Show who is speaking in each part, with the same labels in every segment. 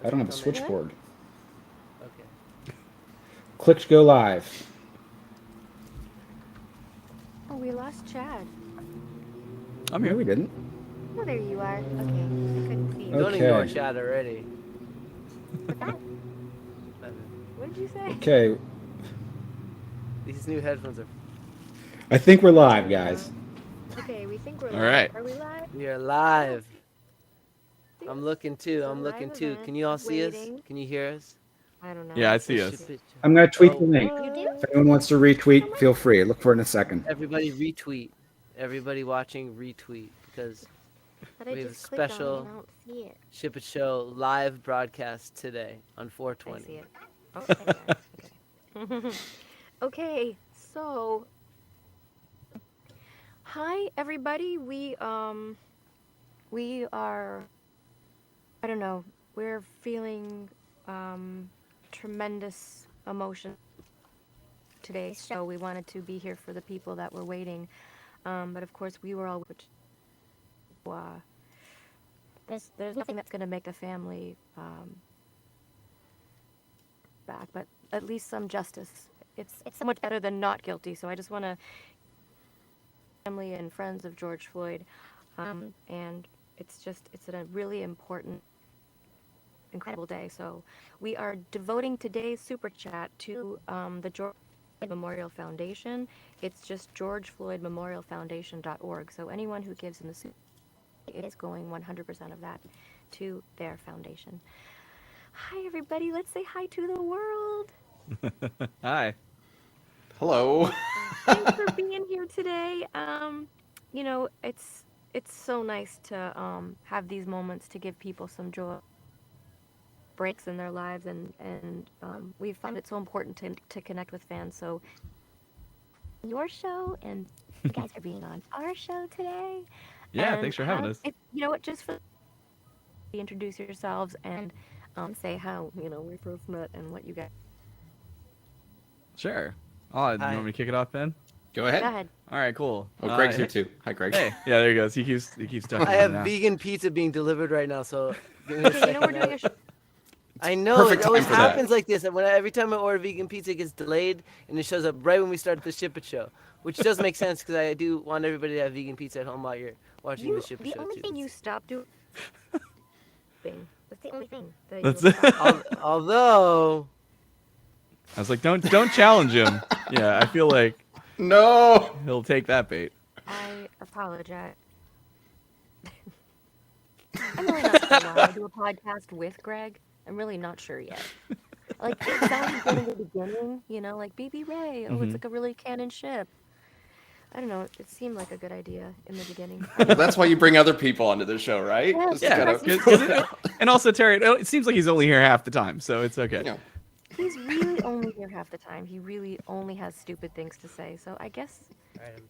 Speaker 1: I don't have a
Speaker 2: What?
Speaker 1: switchboard.
Speaker 2: Okay.
Speaker 1: Click to go live.
Speaker 3: Oh, we lost Chad.
Speaker 4: I'm
Speaker 1: No,
Speaker 4: here.
Speaker 1: we didn't.
Speaker 3: Oh, there you are. Okay, I couldn't see you.
Speaker 2: Don't ignore
Speaker 1: Okay.
Speaker 2: Chad already.
Speaker 3: What's that?
Speaker 2: Nothing.
Speaker 3: What did you say?
Speaker 1: Okay.
Speaker 2: These new headphones are.
Speaker 1: I think we're live, guys.
Speaker 3: Okay, we think we're
Speaker 4: All
Speaker 3: live.
Speaker 4: right.
Speaker 3: Are we live?
Speaker 2: We are live.
Speaker 3: See
Speaker 2: I'm
Speaker 3: us?
Speaker 2: looking too.
Speaker 3: It's a
Speaker 2: I'm looking
Speaker 3: live
Speaker 2: too.
Speaker 3: event.
Speaker 2: Can you all see us?
Speaker 3: Waiting.
Speaker 2: Can you hear us?
Speaker 3: I don't know.
Speaker 4: Yeah, I see
Speaker 2: The
Speaker 4: us.
Speaker 2: ship it-
Speaker 1: I'm going to tweet
Speaker 2: Oh,
Speaker 1: the link.
Speaker 3: You do?
Speaker 1: If anyone wants to retweet, feel free. Look for it in a second.
Speaker 2: Everybody retweet. Everybody watching retweet because
Speaker 3: But I
Speaker 2: We have
Speaker 3: just clicked on it
Speaker 2: special-
Speaker 3: and I don't see it.
Speaker 2: Ship It Show live broadcast today on
Speaker 3: I
Speaker 2: 420.
Speaker 3: see it. Oh, there you are. Okay. Okay, so hi everybody. We are, I don't know, we're feeling tremendous emotion today, so we wanted to be here for the people that were waiting. But of course we were all there's nothing that's gonna make the family back, but at least some justice. It's so much better than not guilty. So I just want to family and friends of George Floyd, and it's a really important, incredible day. So we are devoting today's super chat to the George Floyd Memorial Foundation. It's just GeorgeFloydMemorialFoundation.org. So anyone who gives in the super, it is going 100% of that to their foundation. Hi everybody, let's say hi to the world.
Speaker 4: Hi.
Speaker 5: Hello.
Speaker 3: Thanks for being here today. You know, it's so nice to have these moments to give people some joy, breaks in their lives, and we found it so important to connect with fans. So your show, and you guys for being on our show today.
Speaker 4: Yeah,
Speaker 3: And
Speaker 4: thanks for having us.
Speaker 3: you know what, just for introduce yourselves and say how we first met and what you guys.
Speaker 4: Sure. Oh, you
Speaker 2: Hi.
Speaker 4: want me to kick it off, Ben?
Speaker 5: Go
Speaker 3: Go
Speaker 5: ahead.
Speaker 3: ahead.
Speaker 4: All right, cool.
Speaker 5: Oh, Greg's here too. Hi, Greg.
Speaker 4: Hey, yeah, there he goes. He keeps talking.
Speaker 2: I have
Speaker 4: now.
Speaker 2: vegan pizza being delivered right now, so give me a
Speaker 3: Okay, you know
Speaker 2: second.
Speaker 3: we're doing a show.
Speaker 2: I know
Speaker 5: Perfect
Speaker 2: it always
Speaker 5: time for that.
Speaker 2: happens like this. Every time I order vegan pizza, it gets delayed, and it shows up right when we start the Ship It Show, which does make sense because I do want everybody to have vegan pizza at home while you're watching the Ship It
Speaker 3: The
Speaker 2: Show
Speaker 3: only
Speaker 2: too.
Speaker 3: thing you stopped doing. That's the only thing that
Speaker 4: That's
Speaker 3: you
Speaker 4: it.
Speaker 2: Although
Speaker 4: I was like, don't challenge him. Yeah, I feel like
Speaker 5: No.
Speaker 4: he'll take that bait.
Speaker 3: I apologize. I'm really not sure why I do a podcast with Greg. I'm really not sure yet. Like, it sounded good in the beginning, like BB Ray. Oh, it's like a really canon ship. I don't know. It seemed like a good idea in the beginning.
Speaker 5: Well, that's why you bring other people onto the show, right?
Speaker 3: Yes,
Speaker 5: Just
Speaker 4: Yeah,
Speaker 5: gotta-
Speaker 4: and also Terry, it seems like he's only here half the time, so it's okay.
Speaker 5: Yeah.
Speaker 3: He's really only here half the time. He really only has stupid things to say. So I guess,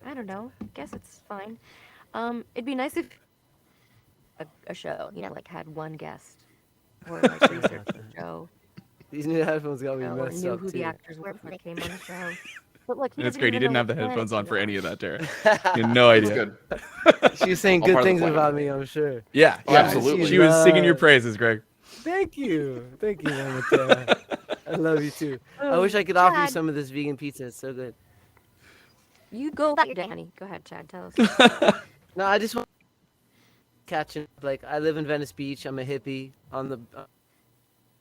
Speaker 3: I don't know. I guess it's fine. It'd be nice if a show, like had one guest or like researched the show.
Speaker 2: these new headphones got me
Speaker 3: Or
Speaker 2: messed
Speaker 3: knew
Speaker 2: up
Speaker 3: who the
Speaker 2: too.
Speaker 3: actors were before they came on the show. But look,
Speaker 4: And it's great. He didn't have the headphones on for any of that, Terry. He had no
Speaker 5: That's
Speaker 4: idea.
Speaker 5: good.
Speaker 2: She was saying
Speaker 5: All
Speaker 2: good
Speaker 5: part of the
Speaker 2: things
Speaker 5: plan.
Speaker 2: about me, I'm sure.
Speaker 4: Yeah,
Speaker 5: Oh,
Speaker 4: yeah,
Speaker 5: absolutely.
Speaker 4: She was singing your praises, Greg.
Speaker 2: Thank you, Mama Tara. I love you too. I wish I could offer you
Speaker 3: Chad.
Speaker 2: some of this vegan pizza. It's so good.
Speaker 3: You go about your day, honey. Go ahead, Chad. Tell us.
Speaker 2: No, I just want catching. Like, I live in Venice Beach. I'm a hippie on the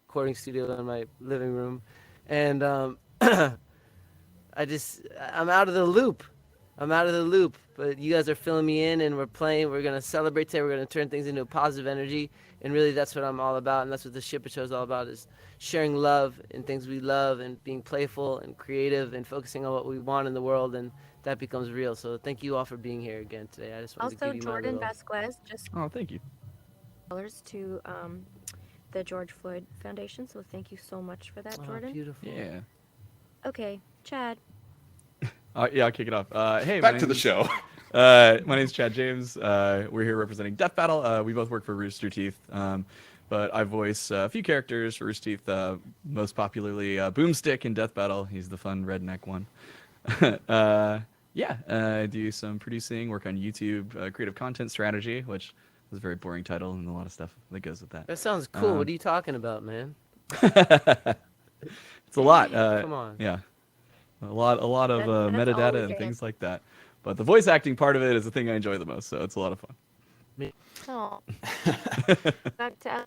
Speaker 2: recording studio in my living room, and I'm out of the loop. I'm out of the loop. But you guys are filling me in, and we're playing. We're gonna celebrate today. We're gonna turn things into a positive energy, and really, that's what I'm all about, and that's what the Ship It Show is all about: is sharing love and things we love, and being playful and creative, and focusing on what we want in the world, and that becomes real. So thank you all for being here again today. I just wanted to
Speaker 3: Also,
Speaker 2: give you my
Speaker 3: Jordan
Speaker 2: little...
Speaker 3: Vasquez just
Speaker 4: Oh, thank you.
Speaker 3: dollars to the George Floyd Foundation. So thank you so much for that,
Speaker 2: Oh,
Speaker 3: Jordan.
Speaker 2: beautiful.
Speaker 4: Yeah.
Speaker 3: Okay, Chad.
Speaker 4: Yeah, I'll kick it off. Hey,
Speaker 5: Back to the show.
Speaker 4: My name's Chad James. We're here representing Death Battle. We both work for Rooster Teeth, but I voice a few characters for Rooster Teeth. Most popularly, Boomstick in Death Battle. He's the fun redneck one. I do some producing, work on YouTube, creative content strategy, which It's a very boring title and a lot of stuff that goes with that.
Speaker 2: That sounds cool.
Speaker 4: Um,
Speaker 2: What are you talking about, man?
Speaker 4: It's a lot.
Speaker 2: Come on.
Speaker 4: Yeah, a lot of
Speaker 3: That's
Speaker 4: metadata
Speaker 3: always
Speaker 4: and
Speaker 3: good.
Speaker 4: things like that. But the voice acting part of it is the thing I enjoy the most, so it's a lot of fun.
Speaker 3: Oh. Back to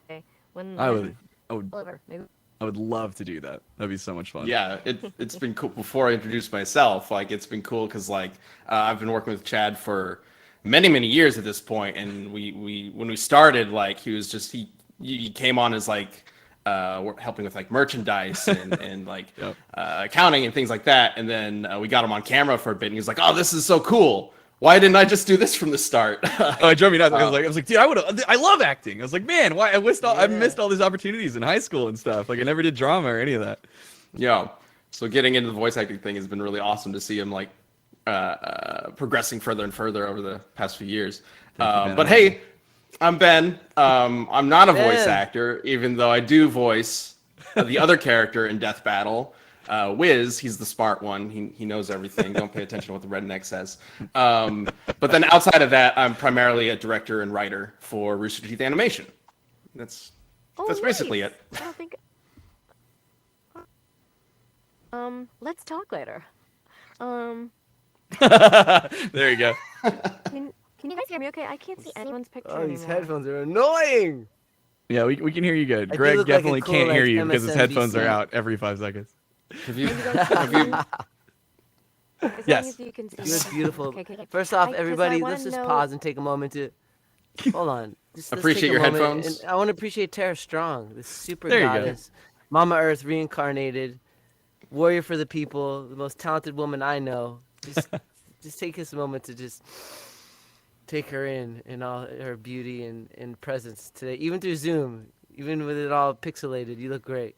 Speaker 3: okay. When
Speaker 4: I would
Speaker 3: Oliver, maybe.
Speaker 4: love to do that. That'd be so much fun.
Speaker 5: Yeah, it's been cool. Before I introduce myself, like it's been cool because like I've been working with Chad for many years at this point, and we when we started, like he was just he came on as like helping with like merchandise and like
Speaker 4: Yep.
Speaker 5: accounting and things like that, and then we got him on camera for a bit, and he was like, "Oh, this is so cool. Why didn't I just do this from the start?"
Speaker 4: Oh, it drove me nuts. I was like, dude, I love acting. I was like, man, why I missed all these opportunities in high school and stuff. Like I never did drama or any of that.
Speaker 5: Yeah. So getting into the voice acting thing has been really awesome to see him like progressing further and further over the past few years.
Speaker 4: Thank you,
Speaker 5: But
Speaker 4: Ben.
Speaker 5: hey, I'm Ben. I'm not a voice
Speaker 2: Ben.
Speaker 5: actor, even though I do voice the other character in Death Battle. Wiz, he's the smart one. He knows everything. Don't pay attention to what the redneck says. But then outside of that, I'm primarily a director and writer for Rooster Teeth Animation. That's
Speaker 3: Oh,
Speaker 5: basically
Speaker 3: nice.
Speaker 5: it.
Speaker 3: I don't think. Let's talk later.
Speaker 4: There you go.
Speaker 3: Can you guys hear me? Okay, I can't see anyone's picture
Speaker 2: Oh, these
Speaker 3: anymore.
Speaker 2: headphones are annoying.
Speaker 4: Yeah, we can hear you good.
Speaker 2: I do
Speaker 4: Greg
Speaker 2: look like a
Speaker 4: definitely
Speaker 2: cool,
Speaker 4: can't hear
Speaker 2: like,
Speaker 4: you because his headphones are
Speaker 2: MSNBC.
Speaker 4: out every 5 seconds.
Speaker 5: Have you,
Speaker 3: As
Speaker 5: have you
Speaker 3: long
Speaker 4: Yes.
Speaker 3: as you can see.
Speaker 2: You look
Speaker 3: me.
Speaker 2: beautiful.
Speaker 3: Okay.
Speaker 2: First off,
Speaker 3: 'Cause I
Speaker 2: everybody,
Speaker 3: wanna
Speaker 2: let's just
Speaker 3: know-
Speaker 2: pause and take a moment to hold on. Let's
Speaker 5: Appreciate
Speaker 2: take a
Speaker 5: your
Speaker 2: moment
Speaker 5: headphones.
Speaker 2: And I want to appreciate Tara Strong, this super
Speaker 4: There you go.
Speaker 2: goddess, Mama Earth reincarnated, warrior for the people, the most talented woman I know. Just take this moment to just take her in all her beauty and presence today, even through Zoom, even with it all pixelated. You look great.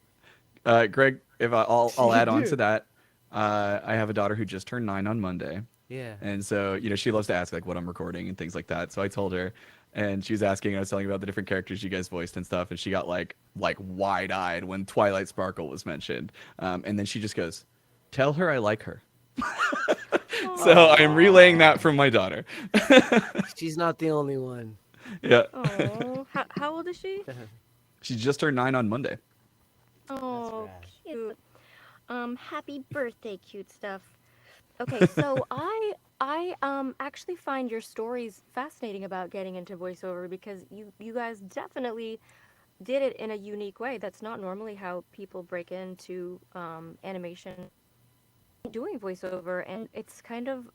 Speaker 4: Greg, if I'll
Speaker 2: You
Speaker 4: add on
Speaker 2: do.
Speaker 4: to that. I have a daughter who just turned 9 on Monday.
Speaker 2: Yeah.
Speaker 4: And so, she loves to ask like what I'm recording and things like that. So I told her, and she was asking, I was telling her about the different characters you guys voiced and stuff, and she got like wide-eyed when Twilight Sparkle was mentioned. And then she just goes, "Tell her I like her." So I'm relaying that from my daughter.
Speaker 2: She's not the only one.
Speaker 4: Yeah.
Speaker 3: Oh, how old is she?
Speaker 4: She just turned 9 on Monday.
Speaker 3: Oh,
Speaker 2: rad.
Speaker 3: cute. Happy birthday, cute stuff. Okay, so I actually find your stories fascinating about getting into voiceover because you guys definitely did it in a unique way. That's not normally how people break into animation doing voiceover, and it's kind of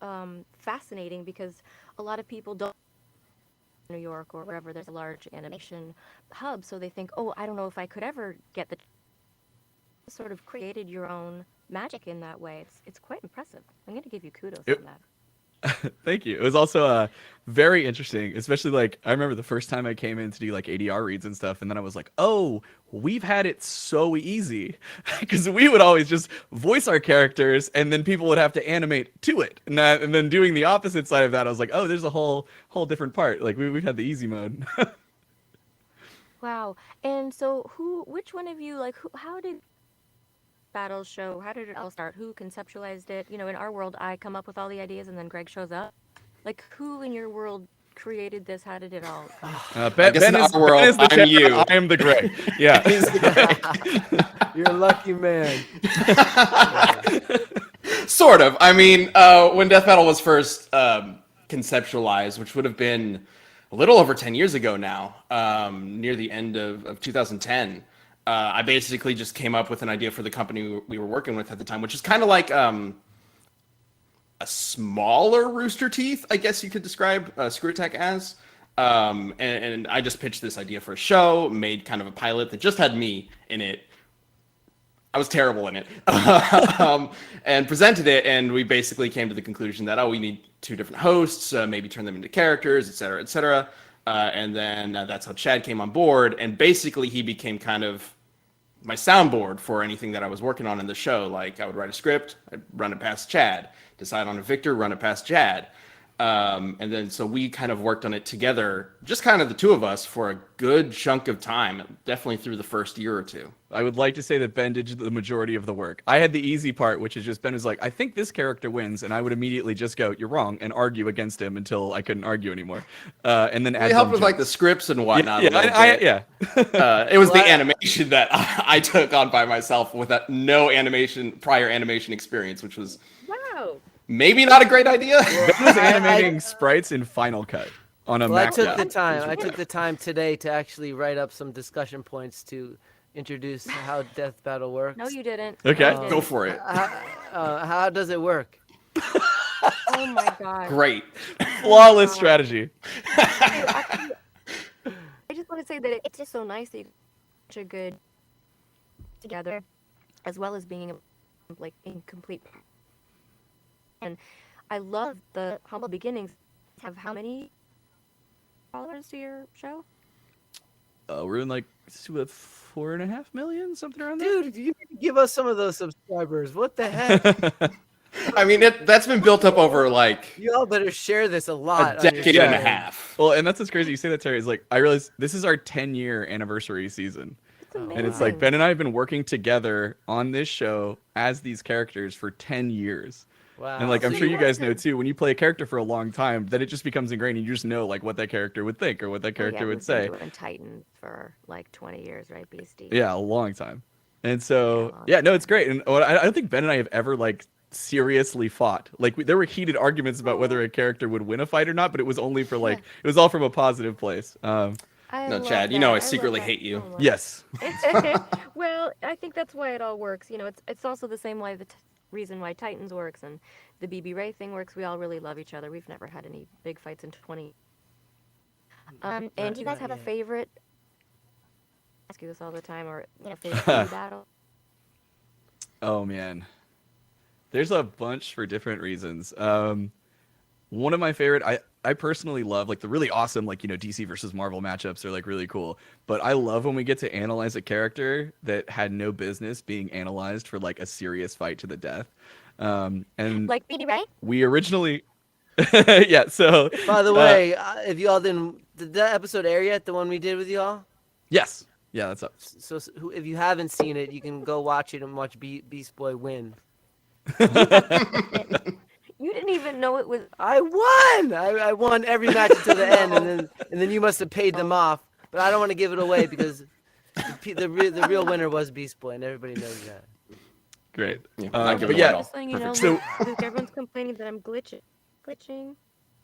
Speaker 3: fascinating because a lot of people don't New York or wherever there's a large animation hub, so they think, oh, I don't know if I could ever get the sort of created your own magic in that way. It's quite impressive. I'm going to give you kudos
Speaker 4: Yep.
Speaker 3: on that.
Speaker 4: Thank you. It was also very interesting, especially like I remember the first time I came in to do like ADR reads and stuff, and then I was like, oh, we've had it so easy because we would always just voice our characters and then people would have to animate to it. And then doing the opposite side of that, I was like, oh, there's a whole different part. Like we've had the easy mode.
Speaker 3: Wow. And so which one of you, like, how did Battle show, how did it all start? Who conceptualized it? In our world, I come up with all the ideas and then Greg shows up. Like, who in your world created this? How did it all come?
Speaker 4: Ben,
Speaker 5: guess in our world,
Speaker 4: Ben is the
Speaker 5: I'm
Speaker 4: Chad,
Speaker 5: you.
Speaker 4: I am the Greg. Yeah.
Speaker 2: You're a lucky man.
Speaker 5: Sort of. I mean, when Death Battle was first conceptualized, which would have been a little over 10 years ago now, near the end of 2010, I basically just came up with an idea for the company we were working with at the time, which is kind of like a smaller Rooster Teeth, I guess you could describe Screw Attack as. And I just pitched this idea for a show, made kind of a pilot that just had me in it. I was terrible in it, and presented it, and we basically came to the conclusion that, we need 2 different hosts, maybe turn them into characters, et cetera, et cetera. And then that's how Chad came on board, and basically he became kind of my soundboard for anything that I was working on in the show. Like I would write a script, I'd run it past Chad, decide on a Victor, run it past Chad. And then so we kind of worked on it together, just kind of the two of us, for a good chunk of time, definitely through the first year or two.
Speaker 4: I would like to say that Ben did the majority of the work. I had the easy part, which is just Ben was like, I think this character wins, and I would immediately just go, you're wrong, and argue against him until I couldn't argue anymore. And then
Speaker 5: We
Speaker 4: add
Speaker 5: helped
Speaker 4: some
Speaker 5: with like the
Speaker 4: jokes.
Speaker 5: scripts and whatnot.
Speaker 4: Yeah,
Speaker 5: a little
Speaker 4: yeah,
Speaker 5: bit.
Speaker 4: yeah.
Speaker 5: It was the
Speaker 2: Well,
Speaker 5: animation that I took on by myself without no prior animation experience, which was
Speaker 3: Wow.
Speaker 5: maybe not a great idea.
Speaker 4: Ben was animating sprites in Final Cut on a
Speaker 2: Well, I
Speaker 4: Mac.
Speaker 2: took
Speaker 4: Yeah.
Speaker 2: the time. I took the time today to actually write up some discussion points to introduce how Death Battle works.
Speaker 3: No, you didn't.
Speaker 4: Okay.
Speaker 3: No, you
Speaker 5: Go
Speaker 3: didn't.
Speaker 5: for it.
Speaker 2: How does it work?
Speaker 3: Oh my god.
Speaker 5: Great.
Speaker 4: Flawless strategy.
Speaker 3: Actually, I just want to say that it's just so nice that you such a good together, as well as being like incomplete. And I love the humble beginnings. Have how many followers to your show?
Speaker 4: We're in like 4.5 million, something around there.
Speaker 2: Dude, you need to give us some of those subscribers. What the heck?
Speaker 5: I mean, that's been built up over like
Speaker 2: You all better share this a
Speaker 5: a
Speaker 2: lot. on your
Speaker 5: decade and a
Speaker 2: show.
Speaker 5: half.
Speaker 4: Well, and that's what's crazy. You say that, Terry. Is like I realize this is our 10-year anniversary season.
Speaker 3: It's amazing.
Speaker 4: And it's like Ben and I have been working together on this show as these characters for 10 years.
Speaker 2: Wow.
Speaker 4: And like I'm
Speaker 3: So
Speaker 4: sure
Speaker 3: you
Speaker 4: you guys know
Speaker 3: worked
Speaker 4: too, when you play a character for a long time, then it just becomes ingrained and you just know like what that character would think or what that
Speaker 3: Oh, yeah,
Speaker 4: character would
Speaker 3: we've been
Speaker 4: say.
Speaker 3: doing Titan for like 20 years, right, Beastie?
Speaker 4: Yeah, a long time. And
Speaker 3: Yeah,
Speaker 4: so
Speaker 3: long
Speaker 4: yeah, no, it's great. And I don't think Ben and I have ever like seriously fought. Like there were heated arguments about whether a character would win a fight or not, but it was only for like it was all from a positive place.
Speaker 3: I
Speaker 5: No,
Speaker 3: love
Speaker 5: Chad, you
Speaker 3: that.
Speaker 5: know I
Speaker 3: love
Speaker 5: secretly
Speaker 3: that
Speaker 5: hate you.
Speaker 3: so much.
Speaker 4: Yes.
Speaker 3: Well, I think that's why it all works. You know, it's also the same way reason why Titans works and the BB Ray thing works. We all really love each other. We've never had any big fights in 20. And do you guys have a favorite? I ask you this all the time, or favorite BB battle?
Speaker 4: Oh man. There's a bunch for different reasons. One of my favorite, I personally love like the really awesome like DC versus Marvel matchups are like really cool. But I love when we get to analyze a character that had no business being analyzed for like a serious fight to the death. And
Speaker 3: Like BB Ray?
Speaker 4: we originally, yeah. So
Speaker 2: By the way, if you all did that episode air yet? The one we did with y'all?
Speaker 4: yes, yeah, that's up.
Speaker 2: So if you haven't seen it, you can go watch it and watch Beast Boy win.
Speaker 3: You didn't even know it was.
Speaker 2: I won. I won every match until the end, and then you must have paid them off. But I don't want to give it away because the real winner was Beast Boy, and everybody knows that.
Speaker 4: Great.
Speaker 5: Yeah, not giving
Speaker 4: But yeah,
Speaker 5: away
Speaker 3: Just letting you know,
Speaker 4: So-
Speaker 3: Luke, everyone's complaining that I'm glitching.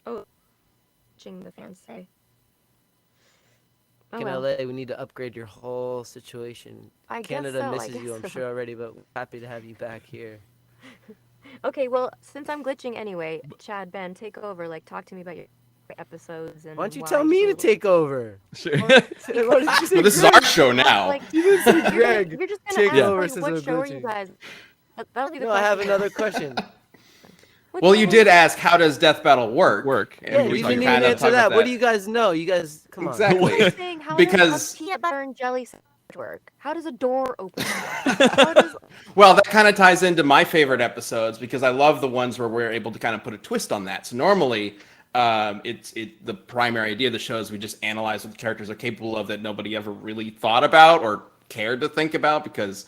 Speaker 3: Oh, glitching. The fans say. Oh,
Speaker 2: In
Speaker 3: well.
Speaker 2: LA, we need to upgrade your whole situation.
Speaker 3: I guess
Speaker 2: Canada
Speaker 3: so, I
Speaker 2: misses
Speaker 3: guess
Speaker 2: you, I'm
Speaker 3: so.
Speaker 2: sure already, but we're happy to have you back here.
Speaker 3: Okay, well, since I'm glitching anyway, Chad, Ben, take over. Like, talk to me about your episodes and.
Speaker 2: Why don't you
Speaker 3: why
Speaker 2: tell me to
Speaker 3: you-
Speaker 2: take over?
Speaker 4: Sure.
Speaker 2: Why don't you say
Speaker 5: Well, this is
Speaker 2: Greg?
Speaker 5: our show now.
Speaker 3: Like,
Speaker 2: You said
Speaker 3: you're,
Speaker 2: Greg.
Speaker 3: you're just
Speaker 2: take
Speaker 3: gonna ask,
Speaker 2: over
Speaker 3: like,
Speaker 2: since
Speaker 3: what
Speaker 2: I'm
Speaker 3: show are you
Speaker 2: glitching.
Speaker 3: guys? That'll be the
Speaker 2: No, I have
Speaker 3: question.
Speaker 2: another question.
Speaker 3: What
Speaker 5: Well,
Speaker 3: show
Speaker 5: you
Speaker 3: are
Speaker 5: did ask, how does Death Battle work?
Speaker 2: Yeah,
Speaker 5: And
Speaker 2: you
Speaker 5: we
Speaker 2: didn't even
Speaker 5: kinda
Speaker 2: answer
Speaker 5: talked
Speaker 2: that.
Speaker 5: about
Speaker 2: What do you guys know? You guys, come on.
Speaker 5: Exactly.
Speaker 3: I'm saying, how
Speaker 5: Because-
Speaker 3: does a peanut butter and jelly sandwich work? How does a door open? How does,
Speaker 5: Well, that kind of ties into my favorite episodes because I love the ones where we're able to kind of put a twist on that. So normally, the primary idea of the show is we just analyze what the characters are capable of that nobody ever really thought about or cared to think about because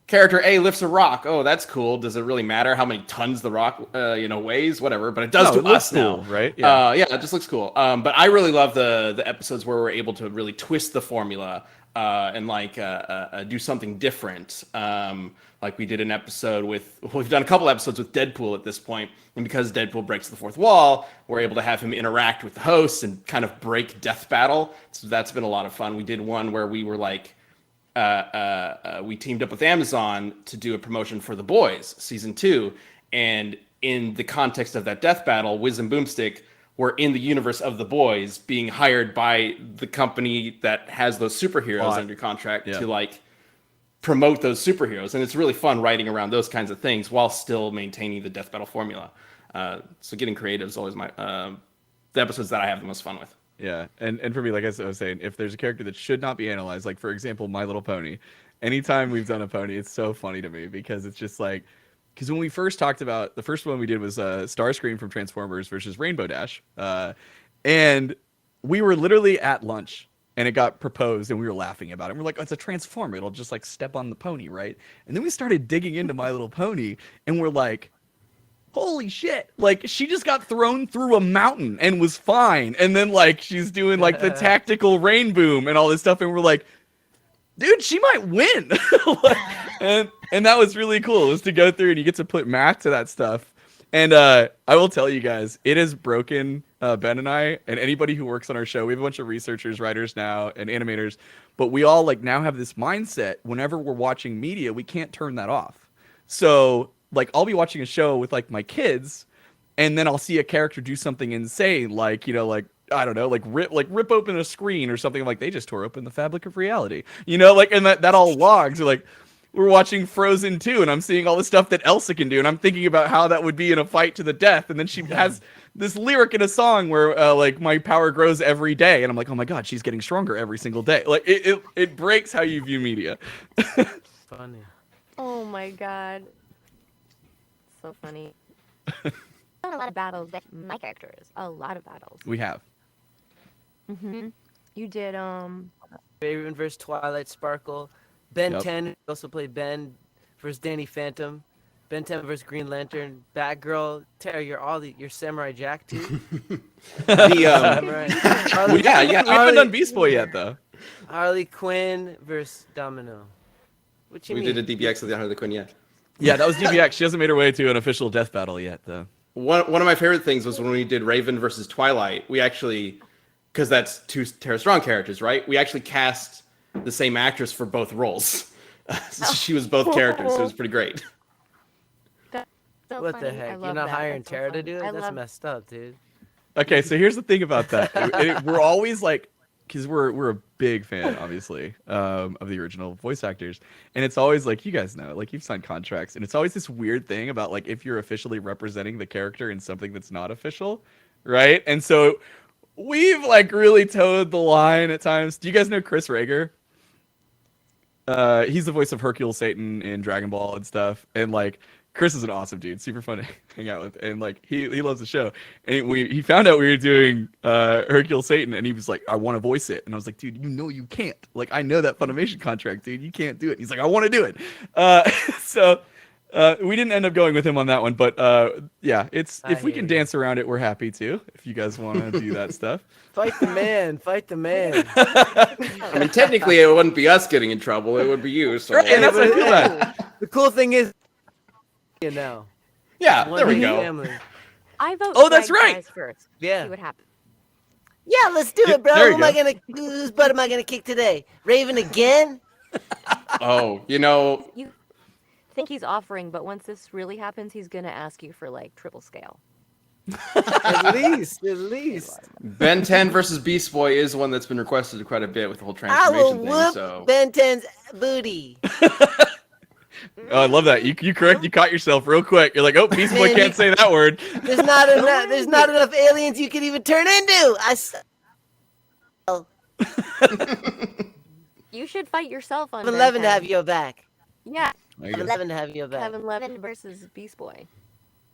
Speaker 5: character A lifts a rock. Oh, that's cool. Does it really matter how many tons the rock weighs? Whatever, but it does
Speaker 4: No,
Speaker 5: to
Speaker 4: it looks
Speaker 5: us now,
Speaker 4: cool, right? Yeah.
Speaker 5: Yeah, it just looks cool. But I really love the episodes where we're able to really twist the formula and do something different. Like we did an episode we've done a couple episodes with Deadpool at this point, and because Deadpool breaks the fourth wall, we're able to have him interact with the hosts and kind of break Death Battle. So that's been a lot of fun. We did one where we were like, we teamed up with Amazon to do a promotion for The Boys season 2, and in the context of that Death Battle, Wiz and Boomstick were in the universe of The Boys, being hired by the company that has those superheroes
Speaker 4: Hot.
Speaker 5: under contract
Speaker 4: Yeah.
Speaker 5: to like promote those superheroes, and it's really fun writing around those kinds of things while still maintaining the Death Battle formula. So getting creative is always my the episodes that I have the most fun with.
Speaker 4: Yeah, and for me, like I was saying, if there's a character that should not be analyzed, like for example, My Little Pony, anytime we've done a pony, it's so funny to me because it's just like because when we first talked about the first one we did was Starscream from Transformers versus Rainbow Dash, and we were literally at lunch and it got proposed and we were laughing about it. We're like, oh, it's a transformer, it'll just like step on the pony, right? And then we started digging into My Little Pony and we're like, holy shit, like she just got thrown through a mountain and was fine, and then like she's doing like the tactical rain boom and all this stuff, and we're like, dude, she might win. and that was really cool, was to go through and you get to put math to that stuff. And I will tell you guys, it has broken Ben and I and anybody who works on our show. We have a bunch of researchers, writers now, and animators, but we all like now have this mindset whenever we're watching media, we can't turn that off. So like I'll be watching a show with like my kids, and then I'll see a character do something insane, like, you know, like, I don't know, like rip open a screen or something, like they just tore open the fabric of reality, you know, like, and that all logs. Like we're watching Frozen 2 and I'm seeing all the stuff that Elsa can do, and I'm thinking about how that would be in a fight to the death, and then she has this lyric in a song where like my power grows every day, and I'm like, oh my god, she's getting stronger every single day. Like it breaks how you view media.
Speaker 2: Funny.
Speaker 3: Oh my god. So funny. Done a lot of battles with my characters. A lot of battles.
Speaker 4: We have.
Speaker 3: You did
Speaker 2: Raven versus Twilight Sparkle. Ben
Speaker 4: Yep.
Speaker 2: 10 also played Ben versus Danny Phantom. Ben 10 versus Green Lantern. Batgirl. Tara, you're Samurai Jack too. Samurai. Harley,
Speaker 5: Yeah.
Speaker 4: We haven't done Beast Boy yet though.
Speaker 2: Harley Quinn versus Domino. What you
Speaker 5: We
Speaker 2: mean?
Speaker 5: did a DBX of the Harley Quinn, yeah.
Speaker 4: Yeah, that was DBX. She hasn't made her way to an official death battle yet though.
Speaker 5: One of my favorite things was when we did Raven versus Twilight. We actually, because that's two Tara Strong characters, right? We actually cast the same actress for both roles. So she was both characters. So it was pretty great.
Speaker 3: That's so
Speaker 2: What
Speaker 3: funny.
Speaker 2: the
Speaker 3: I
Speaker 2: heck? You're
Speaker 3: love
Speaker 2: not
Speaker 3: that.
Speaker 2: hiring
Speaker 3: That's so
Speaker 2: Tara to
Speaker 3: funny.
Speaker 2: do
Speaker 3: I
Speaker 2: it? That's
Speaker 3: love
Speaker 2: messed up, dude.
Speaker 4: Okay, so here's the thing about that. We're always like, because we're a big fan, obviously, of the original voice actors, and it's always like, you guys know, like you've signed contracts, and it's always this weird thing about like if you're officially representing the character in something that's not official, right? And so we've like really towed the line at times. Do you guys know Chris Rager? He's the voice of Hercule Satan in Dragon Ball and stuff, and like Chris is an awesome dude, super fun to hang out with, and like he loves the show. And he found out we were doing Hercule Satan, and he was like, I want to voice it, and I was like, dude, you know you can't. Like I know that Funimation contract, dude, you can't do it. And he's like, I want to do it. So we didn't end up going with him on that one, but yeah, if we can dance around it, we're happy to. If you guys want to do that stuff.
Speaker 2: Fight the man. Fight the man.
Speaker 5: I mean, technically, it wouldn't be us getting in trouble. It would be you. So
Speaker 4: Right, and that's what I feel bad.
Speaker 2: The cool thing is, you know.
Speaker 5: yeah,
Speaker 2: One
Speaker 5: there we
Speaker 2: big
Speaker 5: go.
Speaker 2: family.
Speaker 3: I vote
Speaker 4: Oh, that's
Speaker 3: Greg
Speaker 4: right.
Speaker 3: dies first.
Speaker 2: Yeah.
Speaker 3: See what happens.
Speaker 2: Yeah, let's do
Speaker 4: Yep,
Speaker 2: it, bro.
Speaker 4: there you
Speaker 2: Who am I
Speaker 4: go.
Speaker 2: gonna? Whose butt am I gonna kick today? Raven again?
Speaker 5: Oh, you know,
Speaker 3: You think he's offering, but once this really happens, he's gonna ask you for like triple scale.
Speaker 2: At least.
Speaker 5: Ben 10 versus Beast Boy is one that's been requested quite a bit with the whole
Speaker 2: I will
Speaker 5: transformation thing.
Speaker 2: whoop
Speaker 5: So
Speaker 2: Ben 10's booty.
Speaker 4: Oh, I love that. You caught yourself real quick. You're like, oh, Beast Boy
Speaker 2: Man,
Speaker 4: can't say that word.
Speaker 2: There's not enough. There's not enough aliens you can even turn into.
Speaker 3: You should fight yourself on
Speaker 2: Kevin Levin to
Speaker 3: Ben
Speaker 2: have
Speaker 3: 10.
Speaker 2: your back.
Speaker 3: Yeah,
Speaker 4: There you
Speaker 2: Kevin
Speaker 4: go.
Speaker 2: Levin to have your back.
Speaker 3: Kevin Levin versus Beast Boy.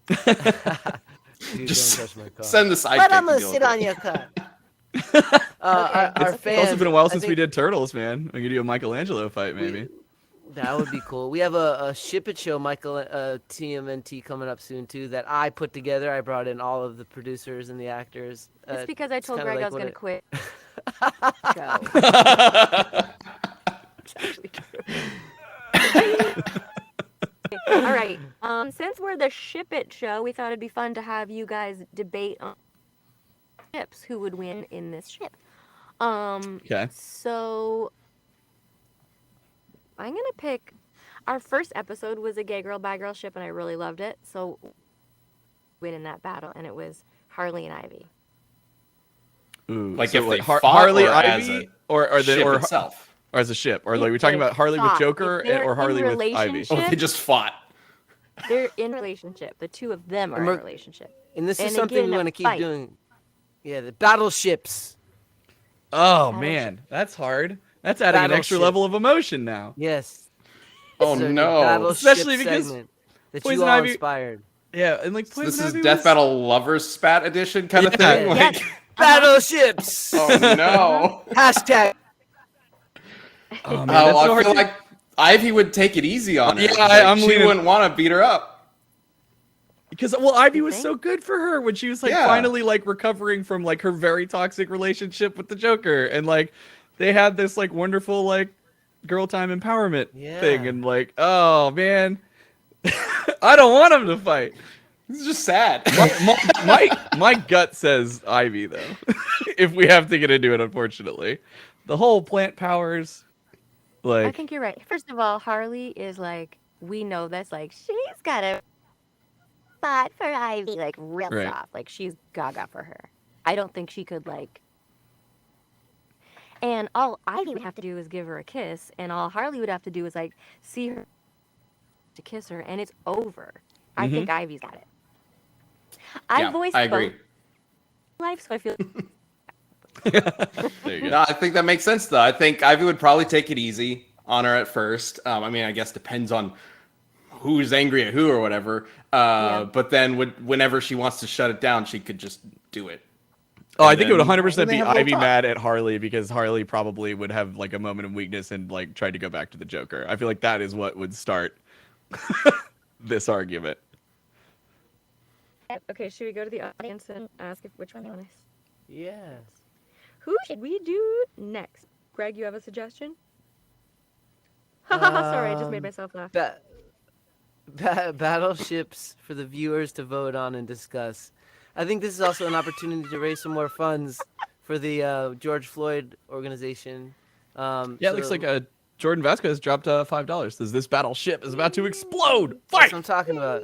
Speaker 2: Dude,
Speaker 5: Just
Speaker 2: don't touch my car.
Speaker 5: send the sidekick.
Speaker 2: But I'm
Speaker 5: to
Speaker 2: gonna
Speaker 5: deal
Speaker 2: sit
Speaker 5: with
Speaker 2: on
Speaker 5: it.
Speaker 2: your car.
Speaker 3: Okay.
Speaker 2: Our
Speaker 3: It's
Speaker 2: fans.
Speaker 4: It's also been a while
Speaker 2: I
Speaker 4: since we
Speaker 2: think
Speaker 4: did Turtles, man. We could do a Michelangelo fight, maybe.
Speaker 2: That would be cool. We have a Ship It Show TMNT coming up soon too that I put together. I brought in all of the producers and the actors.
Speaker 3: It's because I told
Speaker 2: kinda
Speaker 3: Greg I
Speaker 2: like
Speaker 3: was
Speaker 2: what
Speaker 3: gonna quit. Go. It's actually true. All right. Since we're the Ship It show, we thought it'd be fun to have you guys debate on ships who would win in this ship.
Speaker 4: Okay.
Speaker 3: So I'm gonna pick. Our first episode was a gay girl, bad girl ship, and I really loved it. So win in that battle, and it was Harley and Ivy.
Speaker 4: Ooh,
Speaker 5: Like
Speaker 4: so
Speaker 5: if they
Speaker 4: like
Speaker 5: fought
Speaker 4: Harley,
Speaker 5: or as
Speaker 4: Ivy,
Speaker 5: a
Speaker 4: or
Speaker 5: ship
Speaker 4: or
Speaker 5: itself.
Speaker 4: or as a ship, or
Speaker 3: If
Speaker 4: like we're talking
Speaker 3: they
Speaker 4: about Harley with
Speaker 3: fought,
Speaker 4: Joker
Speaker 3: if they're
Speaker 4: or
Speaker 3: in
Speaker 4: Harley with Ivy.
Speaker 3: relationship-
Speaker 5: Oh, they just fought.
Speaker 3: They're in a relationship. The two of them are in a
Speaker 2: we're-
Speaker 3: relationship.
Speaker 2: And this
Speaker 3: And
Speaker 2: is
Speaker 3: they get
Speaker 2: something
Speaker 3: in
Speaker 2: we
Speaker 3: a
Speaker 2: want to keep
Speaker 3: fight.
Speaker 2: doing. Yeah, the battleships.
Speaker 4: Oh
Speaker 3: Battleship.
Speaker 4: man, that's hard. That's adding an extra
Speaker 2: Battleship.
Speaker 4: level of emotion now.
Speaker 2: Yes.
Speaker 5: Oh
Speaker 2: This is our new
Speaker 5: no.
Speaker 2: battleship
Speaker 4: Especially because-
Speaker 2: segment. that
Speaker 4: Poison
Speaker 2: you all
Speaker 4: Ivy-
Speaker 2: inspired.
Speaker 4: Yeah, and like
Speaker 5: So this
Speaker 4: Poison
Speaker 5: is
Speaker 4: Ivy
Speaker 5: Death
Speaker 4: was-
Speaker 5: Battle Lovers Spat Edition kind of thing.
Speaker 2: Yeah.
Speaker 5: Like,
Speaker 2: Battleships.
Speaker 5: oh no.
Speaker 2: Hashtag.
Speaker 4: Oh man, that's so
Speaker 5: I
Speaker 4: hard
Speaker 5: feel
Speaker 4: to-
Speaker 5: like Ivy would take it easy on her.
Speaker 4: Yeah,
Speaker 5: Like,
Speaker 4: I'm
Speaker 5: she
Speaker 4: leaning-
Speaker 5: wouldn't want to beat her up.
Speaker 4: Because Ivy
Speaker 3: You
Speaker 4: was
Speaker 3: think?
Speaker 4: so good for her when she was like
Speaker 5: Yeah.
Speaker 4: finally like recovering from like her very toxic relationship with the Joker, and like they had this like wonderful like girl time empowerment thing,
Speaker 2: Yeah.
Speaker 4: and like oh man, I don't want him to fight.
Speaker 5: This is just sad.
Speaker 4: My gut says Ivy though, if we have to get into it, unfortunately, the whole plant powers, like
Speaker 3: I think you're right. First of all, Harley is like, we know this. Like, she's got a spot for Ivy, like real
Speaker 4: Right.
Speaker 3: soft. Like, she's gaga for her. I don't think she could like. And all Ivy would have to do is give her a kiss, and all Harley would have to do is like see her to kiss her, and it's over. I
Speaker 4: Mhm.
Speaker 3: think Ivy's got it. I
Speaker 5: Yeah,
Speaker 3: voiced
Speaker 5: I agree.
Speaker 3: both life, so I feel
Speaker 4: there you go.
Speaker 5: No, I think that makes sense though. I think Ivy would probably take it easy on her at first. I mean, I guess depends on who's angry at who or whatever.
Speaker 3: Yeah.
Speaker 5: But then whenever she wants to shut it down, she could just do it.
Speaker 4: Oh, I
Speaker 5: And
Speaker 4: think it would
Speaker 5: then-
Speaker 4: 100%
Speaker 5: then they
Speaker 4: be
Speaker 5: have a little
Speaker 4: Ivy
Speaker 5: talk.
Speaker 4: mad at Harley because Harley probably would have like a moment of weakness and like tried to go back to the Joker. I feel like that is what would start this argument.
Speaker 3: Okay, should we go to the audience and ask if which one they want to?
Speaker 2: Yes.
Speaker 3: Who should we do next? Greg, you have a suggestion? Sorry, I just made
Speaker 2: Um,
Speaker 3: myself laugh.
Speaker 2: Battleships for the viewers to vote on and discuss. I think this is also an opportunity to raise some more funds for the George Floyd organization.
Speaker 4: Yeah, it looks
Speaker 2: so
Speaker 4: like Jordan Vasquez dropped $5. Says this battleship is about to explode.
Speaker 2: that's
Speaker 4: Fight!
Speaker 2: what I'm talking about.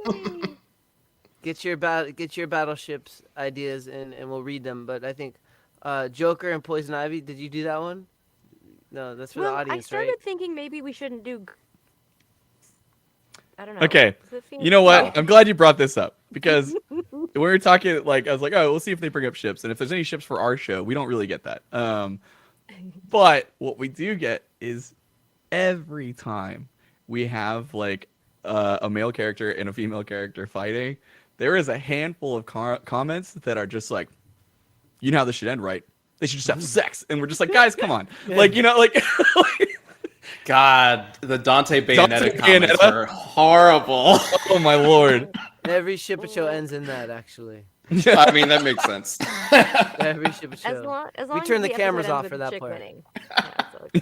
Speaker 2: Get your battleships ideas and we'll read them. But I think Joker and Poison Ivy. Did you do that one? No, that's for
Speaker 3: Well,
Speaker 2: the
Speaker 3: I
Speaker 2: audience,
Speaker 3: started
Speaker 2: right?
Speaker 3: thinking maybe we shouldn't do. I don't know.
Speaker 4: Okay,
Speaker 3: Does it seem-
Speaker 4: you know what?
Speaker 3: No.
Speaker 4: I'm glad you brought this up because we were talking like I was like, oh, we'll see if they bring up ships, and if there's any ships for our show, we don't really get that. But what we do get is every time we have like a male character and a female character fighting, there is a handful of comments that are just like, you know how this should end, right? They should just have sex, and we're just like, guys, come on, like you know, like.
Speaker 5: God, the Dante Bayonetta
Speaker 4: Dante
Speaker 5: comments
Speaker 4: Bayonetta?
Speaker 5: were horrible.
Speaker 4: Oh my lord.
Speaker 2: Every ship show ends in that, actually.
Speaker 5: I mean, that makes sense.
Speaker 2: Every ship show.
Speaker 3: As long
Speaker 2: turn
Speaker 3: as
Speaker 2: the cameras
Speaker 3: episode
Speaker 2: off
Speaker 3: ends
Speaker 2: for
Speaker 3: with
Speaker 2: that
Speaker 3: chick
Speaker 2: part.
Speaker 3: winning.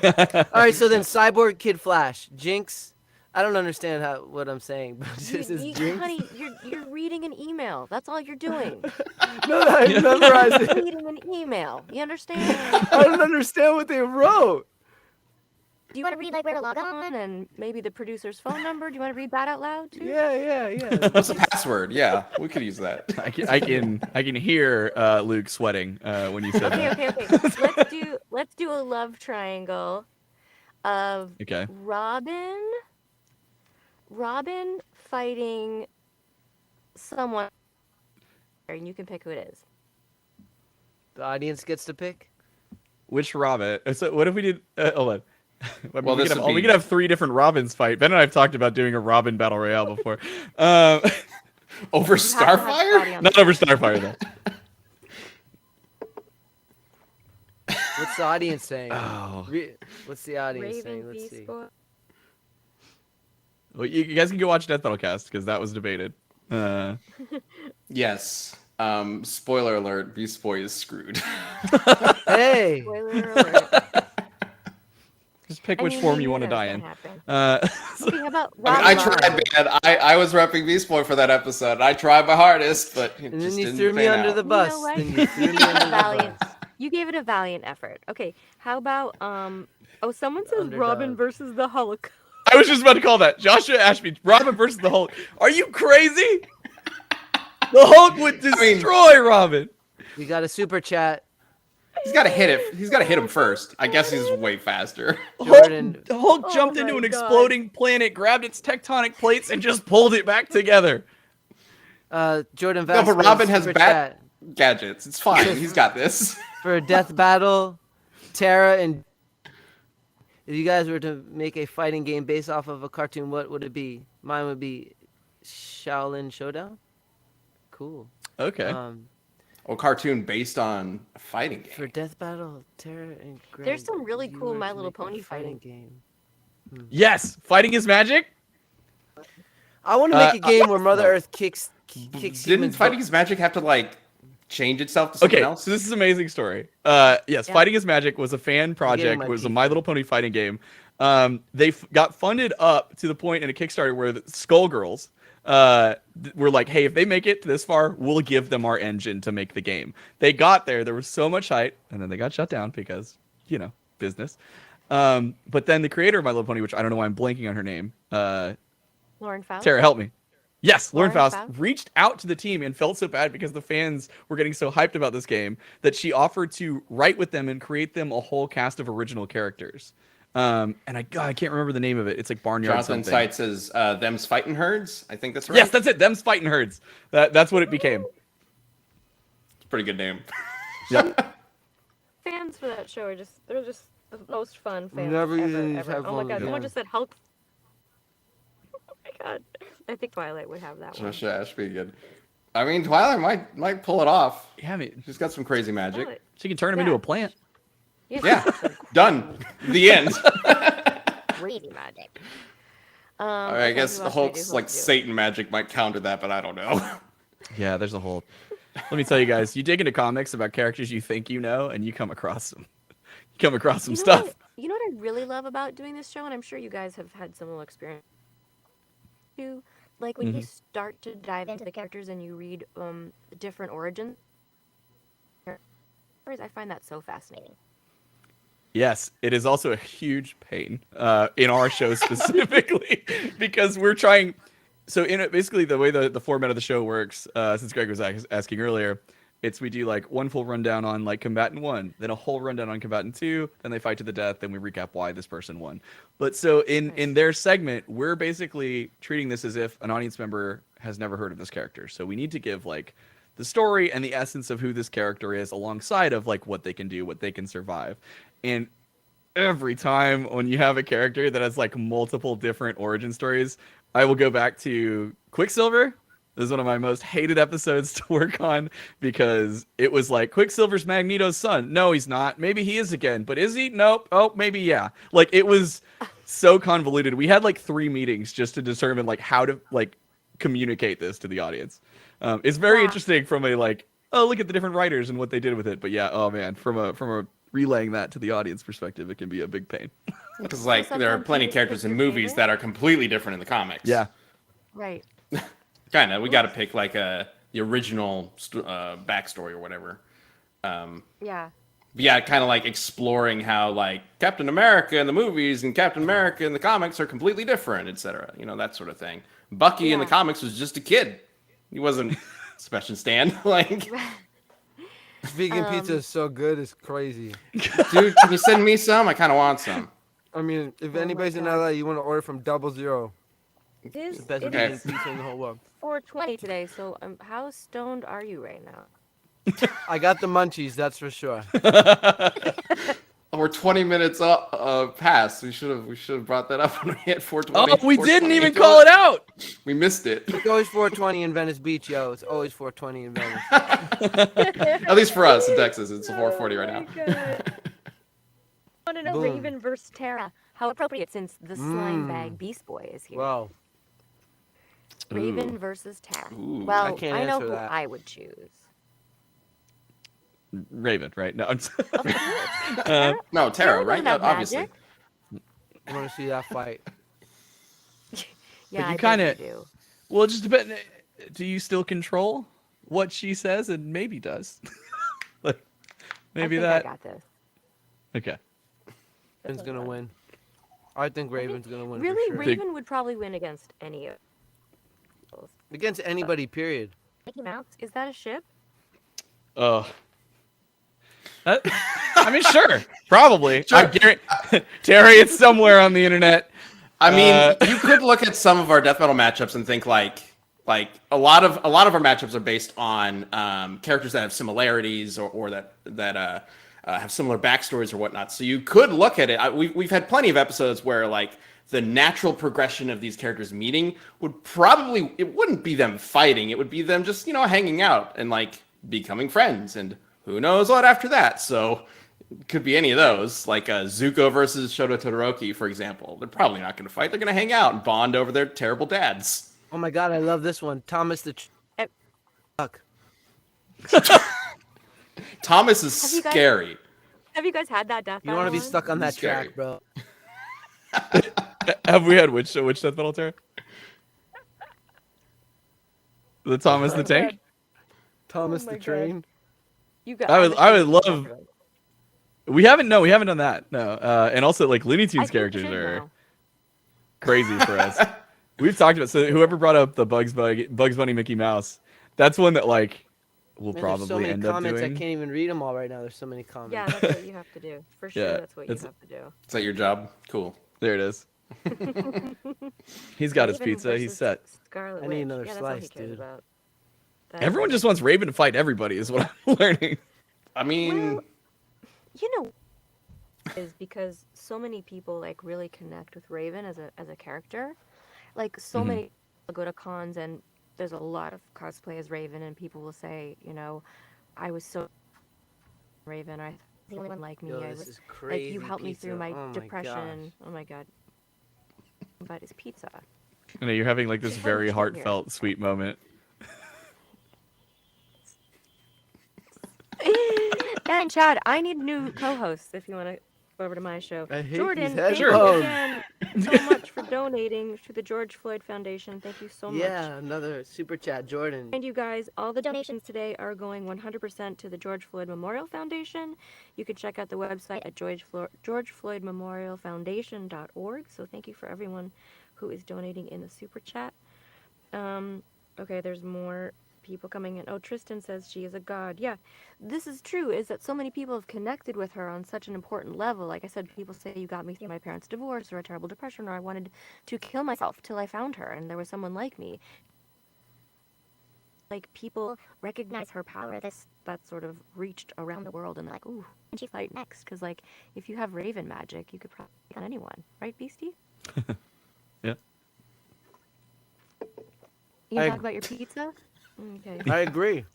Speaker 3: Yeah, so
Speaker 2: All right, so then Cyborg Kid Flash, Jinx. I don't understand what I'm saying, but this is Jinx.
Speaker 3: honey, you're reading an email. That's all you're doing.
Speaker 2: No, I memorized it.
Speaker 3: Reading an email. You understand?
Speaker 2: I don't understand what they wrote.
Speaker 3: Do you want to read like where to log on and maybe the producer's phone number? Do you want to read that out loud too?
Speaker 2: Yeah.
Speaker 5: What's the password? Yeah, we could use that.
Speaker 4: I can hear Luke sweating when you said
Speaker 3: Okay,
Speaker 4: that.
Speaker 3: okay. Let's do a love triangle of
Speaker 4: Okay.
Speaker 3: Robin fighting someone, and you can pick who it is.
Speaker 2: The audience gets to pick.
Speaker 4: Which Robin? So what if we did? Hold on. I mean,
Speaker 5: Well,
Speaker 4: we,
Speaker 5: this
Speaker 4: could have,
Speaker 5: would
Speaker 4: we
Speaker 5: be-
Speaker 4: could have 3 different Robins fight. Ben and I have talked about doing a Robin battle royale before.
Speaker 5: Over
Speaker 3: You have to have Scotty
Speaker 5: Starfire?
Speaker 3: on
Speaker 4: Not
Speaker 3: the-
Speaker 4: over Starfire though.
Speaker 2: What's the audience saying?
Speaker 4: Oh.
Speaker 2: What's the audience saying?
Speaker 3: Raven
Speaker 2: Let's see.
Speaker 3: Beast Boy.
Speaker 4: Well, you guys can go watch Death Battle Cast because that was debated.
Speaker 5: Yes. Spoiler alert: Beast Boy is screwed.
Speaker 2: Hey,
Speaker 3: Spoiler alert.
Speaker 4: Just pick
Speaker 3: I
Speaker 4: which
Speaker 3: mean,
Speaker 4: form
Speaker 3: who
Speaker 4: you want to
Speaker 3: knows
Speaker 4: die
Speaker 3: what
Speaker 4: in.
Speaker 3: happened. Okay, how about
Speaker 5: I mean,
Speaker 3: Robin?
Speaker 5: I tried, man. I was repping Beast Boy for that episode. I tried my hardest, but it
Speaker 2: and
Speaker 5: just
Speaker 2: then you
Speaker 5: didn't
Speaker 2: threw me
Speaker 5: pan
Speaker 2: under
Speaker 5: out.
Speaker 2: the
Speaker 3: You
Speaker 2: bus.
Speaker 3: know what?
Speaker 2: Then you threw me
Speaker 3: gave it
Speaker 2: under
Speaker 3: a
Speaker 2: the
Speaker 3: valiant.
Speaker 2: bus.
Speaker 3: You gave it a valiant effort. Okay, how about Oh, someone says
Speaker 2: Underdog.
Speaker 3: Robin versus the Hulk.
Speaker 4: I was just about to call that Joshua Ashby, Robin versus the Hulk. Are you crazy? The Hulk would
Speaker 5: mean-
Speaker 4: destroy Robin.
Speaker 2: We got a super chat.
Speaker 5: He's got to hit it. He's got to hit him first. I guess he's way faster.
Speaker 2: Jordan.
Speaker 4: The Hulk
Speaker 3: Oh
Speaker 4: jumped into
Speaker 3: my
Speaker 4: an
Speaker 3: God.
Speaker 4: exploding planet, grabbed its tectonic plates, and just pulled it back together.
Speaker 2: Jordan
Speaker 5: No,
Speaker 2: Vasquez.
Speaker 5: but Robin has
Speaker 2: super
Speaker 5: bat
Speaker 2: chat
Speaker 5: gadgets. It's fine. He's got this.
Speaker 2: for a death battle. Tara and if you guys were to make a fighting game based off of a cartoon, what would it be? Mine would be Shaolin Showdown. Cool.
Speaker 4: Okay.
Speaker 5: A cartoon based on a fighting game.
Speaker 2: For Death Battle, Terra and Greg,
Speaker 3: There's some really
Speaker 2: you
Speaker 3: cool
Speaker 2: were
Speaker 3: My
Speaker 2: to
Speaker 3: Little
Speaker 2: make a
Speaker 3: Pony fighting.
Speaker 2: game.
Speaker 4: Yes, fighting is magic.
Speaker 2: I want to make a game where Mother Earth kicks
Speaker 5: Didn't
Speaker 2: humans'
Speaker 5: Fighting
Speaker 2: butt.
Speaker 5: is Magic have to like change itself to something
Speaker 4: Okay,
Speaker 5: else?
Speaker 4: so this is an amazing story. Yes,
Speaker 3: Yeah.
Speaker 4: Fighting is Magic was a fan project.
Speaker 2: my
Speaker 4: It was a
Speaker 2: teeth.
Speaker 4: My Little Pony fighting game. They got funded up to the point in a Kickstarter where the Skullgirls were like, hey, if they make it this far, we'll give them our engine to make the game. They got there. There was so much hype, and then they got shut down because, business. But then the creator of My Little Pony, which I don't know why I'm blanking on her name,
Speaker 3: Lauren Faust.
Speaker 4: Tara, help me. Yes, Lauren
Speaker 3: Lauren
Speaker 4: Faust
Speaker 3: Faust?
Speaker 4: reached out to the team and felt so bad because the fans were getting so hyped about this game that she offered to write with them and create them a whole cast of original characters. And I can't remember the name of it. It's like Barnyard
Speaker 5: Jonathan
Speaker 4: something.
Speaker 5: Sight says them's fighting herds. I think that's right.
Speaker 4: Yes, that's it. Them's Fighting Herds. That's what it became.
Speaker 5: It's a pretty good name.
Speaker 4: Yep.
Speaker 3: Fans for that show they're just the most fun fans
Speaker 2: Never
Speaker 3: ever,
Speaker 2: using these
Speaker 3: ever. Oh my
Speaker 2: headphones
Speaker 3: god, someone
Speaker 2: again.
Speaker 3: just said Hulk. Oh my god. I think Twilight would have that one.
Speaker 5: Should be good. I mean, Twilight might pull it off.
Speaker 4: Yeah, I mean,
Speaker 5: She's got some crazy magic.
Speaker 3: Twilight.
Speaker 4: she can turn him
Speaker 3: Yeah.
Speaker 4: into a plant.
Speaker 5: Yeah, done. The end.
Speaker 3: Crazy magic.
Speaker 5: All right, I guess Hulk's like Satan magic might counter that, but I don't know.
Speaker 4: Yeah, there's a whole. Let me tell you guys, you dig into comics about characters you think you know, and you come across some. You come across some stuff.
Speaker 3: You know what I really love about doing this show, and I'm sure you guys have had similar experience too. Like when you start to dive into the characters and you read different origins, I find that so fascinating.
Speaker 4: Yes, it is also a huge pain in our show specifically because we're trying. So basically the way the format of the show works, since Greg was asking earlier, it's we do like one full rundown on like combatant 1, then a whole rundown on combatant 2, then they fight to the death, then we recap why this person won. But so in their segment, we're basically treating this as if an audience member has never heard of this character. So we need to give like the story and the essence of who this character is alongside of like what they can do, what they can survive. And every time when you have a character that has like multiple different origin stories, I will go back to Quicksilver. This is one of my most hated episodes to work on because it was like Quicksilver's Magneto's son. No, he's not. Maybe he is again, but is he? Nope. Oh, maybe yeah. Like it was so convoluted. We had like 3 meetings just to determine like how to like communicate this to the audience. It's very interesting from a like, oh, look at the different writers and what they did with it. But yeah, oh man, from a relaying that to the audience perspective, it can be a big pain.
Speaker 5: Because like there are plenty of characters in
Speaker 3: your
Speaker 5: movies
Speaker 3: favorite?
Speaker 5: that are completely different in the comics.
Speaker 4: Yeah.
Speaker 3: Right.
Speaker 5: Kind of. We got to pick like the original backstory or whatever.
Speaker 3: Yeah.
Speaker 5: But yeah, kind of like exploring how like Captain America in the movies and Captain America in the comics are completely different, etc. You know, that sort of thing. Bucky in the
Speaker 3: Yeah.
Speaker 5: comics was just a kid. He wasn't Sebastian Stan. Like,
Speaker 2: Vegan pizza is so good, it's crazy.
Speaker 5: dude, can you send me some? I kind of want some.
Speaker 2: I mean, if
Speaker 3: my
Speaker 2: anybody's in
Speaker 3: God.
Speaker 2: LA, you want to order from 00.
Speaker 3: It is,
Speaker 2: The best
Speaker 3: it
Speaker 2: vegan
Speaker 3: is
Speaker 2: pizza in the whole world.
Speaker 3: 4:20 today, so how stoned are you right now?
Speaker 2: I got the munchies, that's for sure.
Speaker 5: Oh, we're 20 minutes past. We should have brought that up when we hit 420.
Speaker 4: Oh, we didn't
Speaker 5: 420.
Speaker 4: even call it out.
Speaker 5: We missed it.
Speaker 2: It's always 420 in Venice Beach, yo. It's always 420 in Venice.
Speaker 5: At least for us in Texas, it's 440 right now.
Speaker 3: I want to know
Speaker 2: Boom.
Speaker 3: Raven versus Terra. How appropriate since the slime bag Beast Boy is here.
Speaker 2: Wow.
Speaker 3: Raven versus Terra.
Speaker 5: Ooh.
Speaker 3: Well,
Speaker 2: I can't
Speaker 3: I know
Speaker 2: answer
Speaker 3: who
Speaker 2: that.
Speaker 3: I would choose.
Speaker 4: Raven, right? No, I'm sorry.
Speaker 5: No, Tara,
Speaker 3: Terra
Speaker 5: right?
Speaker 3: doesn't have
Speaker 5: Obviously.
Speaker 3: magic.
Speaker 2: I want to see that fight.
Speaker 3: Yeah,
Speaker 4: you
Speaker 3: I bet
Speaker 4: kinda-
Speaker 3: you do.
Speaker 4: Well, it just depends. Do you still control what she says and maybe does? Like, maybe
Speaker 3: I think
Speaker 4: that.
Speaker 3: I got this.
Speaker 4: Okay.
Speaker 2: Raven's gonna win. I think Raven's gonna win
Speaker 3: Really,
Speaker 2: for sure.
Speaker 3: Raven would probably win against any of those.
Speaker 2: Against anybody, period.
Speaker 3: Mickey Mouse? Is that a ship?
Speaker 4: Oh. I mean, sure, probably.
Speaker 5: Sure.
Speaker 4: Terry, it's somewhere on the internet.
Speaker 5: I mean, you could look at some of our death metal matchups and think like a lot of our matchups are based on characters that have similarities or that have similar backstories or whatnot. So you could look at it. We've had plenty of episodes where like the natural progression of these characters meeting it wouldn't be them fighting. It would be them just, hanging out and like becoming friends. And who knows what after that. So it could be any of those, like Zuko versus Shoto Todoroki, for example. They're probably not going to fight. They're going to hang out and bond over their terrible dads.
Speaker 2: Oh my god, I love this one. Thomas the
Speaker 3: Eh.
Speaker 2: truck.
Speaker 5: Thomas is
Speaker 3: Have you guys-
Speaker 5: scary.
Speaker 3: Have you guys had that death
Speaker 2: You want to be
Speaker 3: battle?
Speaker 2: stuck on that
Speaker 5: Scary.
Speaker 2: track, bro.
Speaker 4: Have we had which death battle, Tara? The Thomas the Tank?
Speaker 2: Thomas
Speaker 3: my
Speaker 2: the
Speaker 3: God.
Speaker 2: train.
Speaker 3: You guys,
Speaker 4: I would love. We haven't done that. No. And also like Looney Tunes characters are crazy for us. We've talked about, so whoever brought up the Bugs Bunny Mickey Mouse, that's one that like we'll
Speaker 2: Man, there's so
Speaker 4: probably
Speaker 2: many
Speaker 4: end up
Speaker 2: comments. I
Speaker 4: doing.
Speaker 2: can't even read them all right now. There's so many comments.
Speaker 3: Yeah, that's what you have to do. For sure,
Speaker 4: Yeah,
Speaker 3: that's what you
Speaker 4: it's-
Speaker 3: have to do.
Speaker 5: Is that your job? Cool.
Speaker 4: There it is. He's got his
Speaker 3: Raven
Speaker 4: pizza. He's
Speaker 3: versus
Speaker 4: set.
Speaker 3: Scarlet
Speaker 2: I need
Speaker 3: Witch.
Speaker 2: another
Speaker 3: Yeah, that's all he
Speaker 2: slice,
Speaker 3: cares
Speaker 2: dude.
Speaker 3: about.
Speaker 4: Everyone just wants Raven to fight everybody, is what I'm learning.
Speaker 5: I mean,
Speaker 3: Well, is because so many people like really connect with Raven as a character. Like so
Speaker 4: Mhm.
Speaker 3: many people go to cons and there's a lot of cosplay as Raven and people will say, I was so Raven, I the only one like me.
Speaker 2: Yo,
Speaker 3: I
Speaker 2: this
Speaker 3: was
Speaker 2: is crazy.
Speaker 3: like you helped me through
Speaker 2: pizza.
Speaker 3: my
Speaker 2: Oh
Speaker 3: depression.
Speaker 2: gosh.
Speaker 3: Oh my god. But it's pizza.
Speaker 4: I know you're having like this
Speaker 3: Just
Speaker 4: very
Speaker 3: have a treat here.
Speaker 4: heartfelt, sweet moment.
Speaker 3: And Chad, I need new co-hosts if you want to go over to my show.
Speaker 2: I hate
Speaker 3: Jordan,
Speaker 2: these
Speaker 3: thank you
Speaker 2: headphones.
Speaker 3: again so much for donating to the George Floyd Foundation. Thank you so much.
Speaker 2: Yeah, another super chat, Jordan.
Speaker 3: And you guys, all the donations today are going 100% to the George Floyd Memorial Foundation. You can check out the website at GeorgeFloydMemorialFoundation.org. So thank you for everyone who is donating in the super chat. Okay, there's more people coming in. Oh, Tristan says she is a god. Yeah, this is true, is that so many people have connected with her on such an important level. Like I said, people say you got me through my parents' divorce or a terrible depression, or I wanted to kill myself till I found her and there was someone like me. Like people recognize her power. That sort of reached around the world and like, ooh, and she fight next? Because like, if you have Raven magic, you could probably take on anyone, right, Beastie?
Speaker 4: Yeah.
Speaker 3: You
Speaker 2: I-
Speaker 3: talk about your pizza? Okay.
Speaker 2: I agree.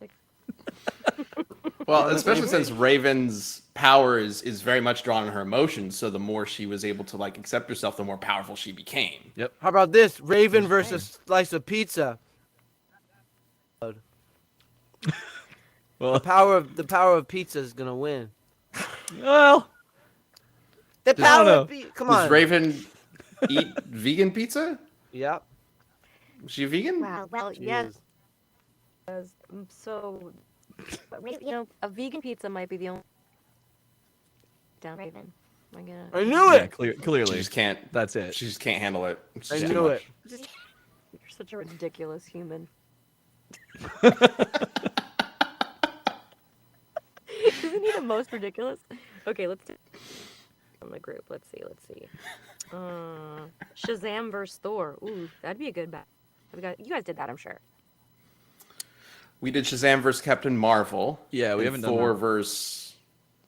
Speaker 5: well,
Speaker 2: Honestly,
Speaker 5: especially
Speaker 2: wait.
Speaker 5: since Raven's power is very much drawn on her emotions. So the more she was able to like accept herself, the more powerful she became.
Speaker 2: How about this? Raven versus slice of pizza.
Speaker 4: Well,
Speaker 2: The power of pizza is gonna win.
Speaker 4: well,
Speaker 2: The
Speaker 4: don't
Speaker 2: power
Speaker 4: know.
Speaker 2: of pizza. Come
Speaker 5: Does
Speaker 2: on.
Speaker 5: Raven eat vegan pizza?
Speaker 2: Yep.
Speaker 5: Was she vegan?
Speaker 3: Wow. Well, yes. So, a vegan pizza might be the only down Raven. Am I gonna?
Speaker 2: I knew
Speaker 4: yeah,
Speaker 2: it.
Speaker 5: She
Speaker 4: clearly,
Speaker 5: just can't.
Speaker 4: that's it.
Speaker 5: She just can't handle it. It's
Speaker 2: I
Speaker 5: just too
Speaker 2: knew
Speaker 5: much.
Speaker 2: it.
Speaker 3: You're such a ridiculous human. Isn't he the most ridiculous? Okay, let's do on the group. Let's see. Shazam versus Thor. Ooh, that'd be a good battle. You guys did that, I'm sure.
Speaker 5: We did Shazam versus Captain Marvel.
Speaker 4: Yeah, we
Speaker 5: and
Speaker 4: haven't done
Speaker 5: Thor
Speaker 4: that.
Speaker 5: versus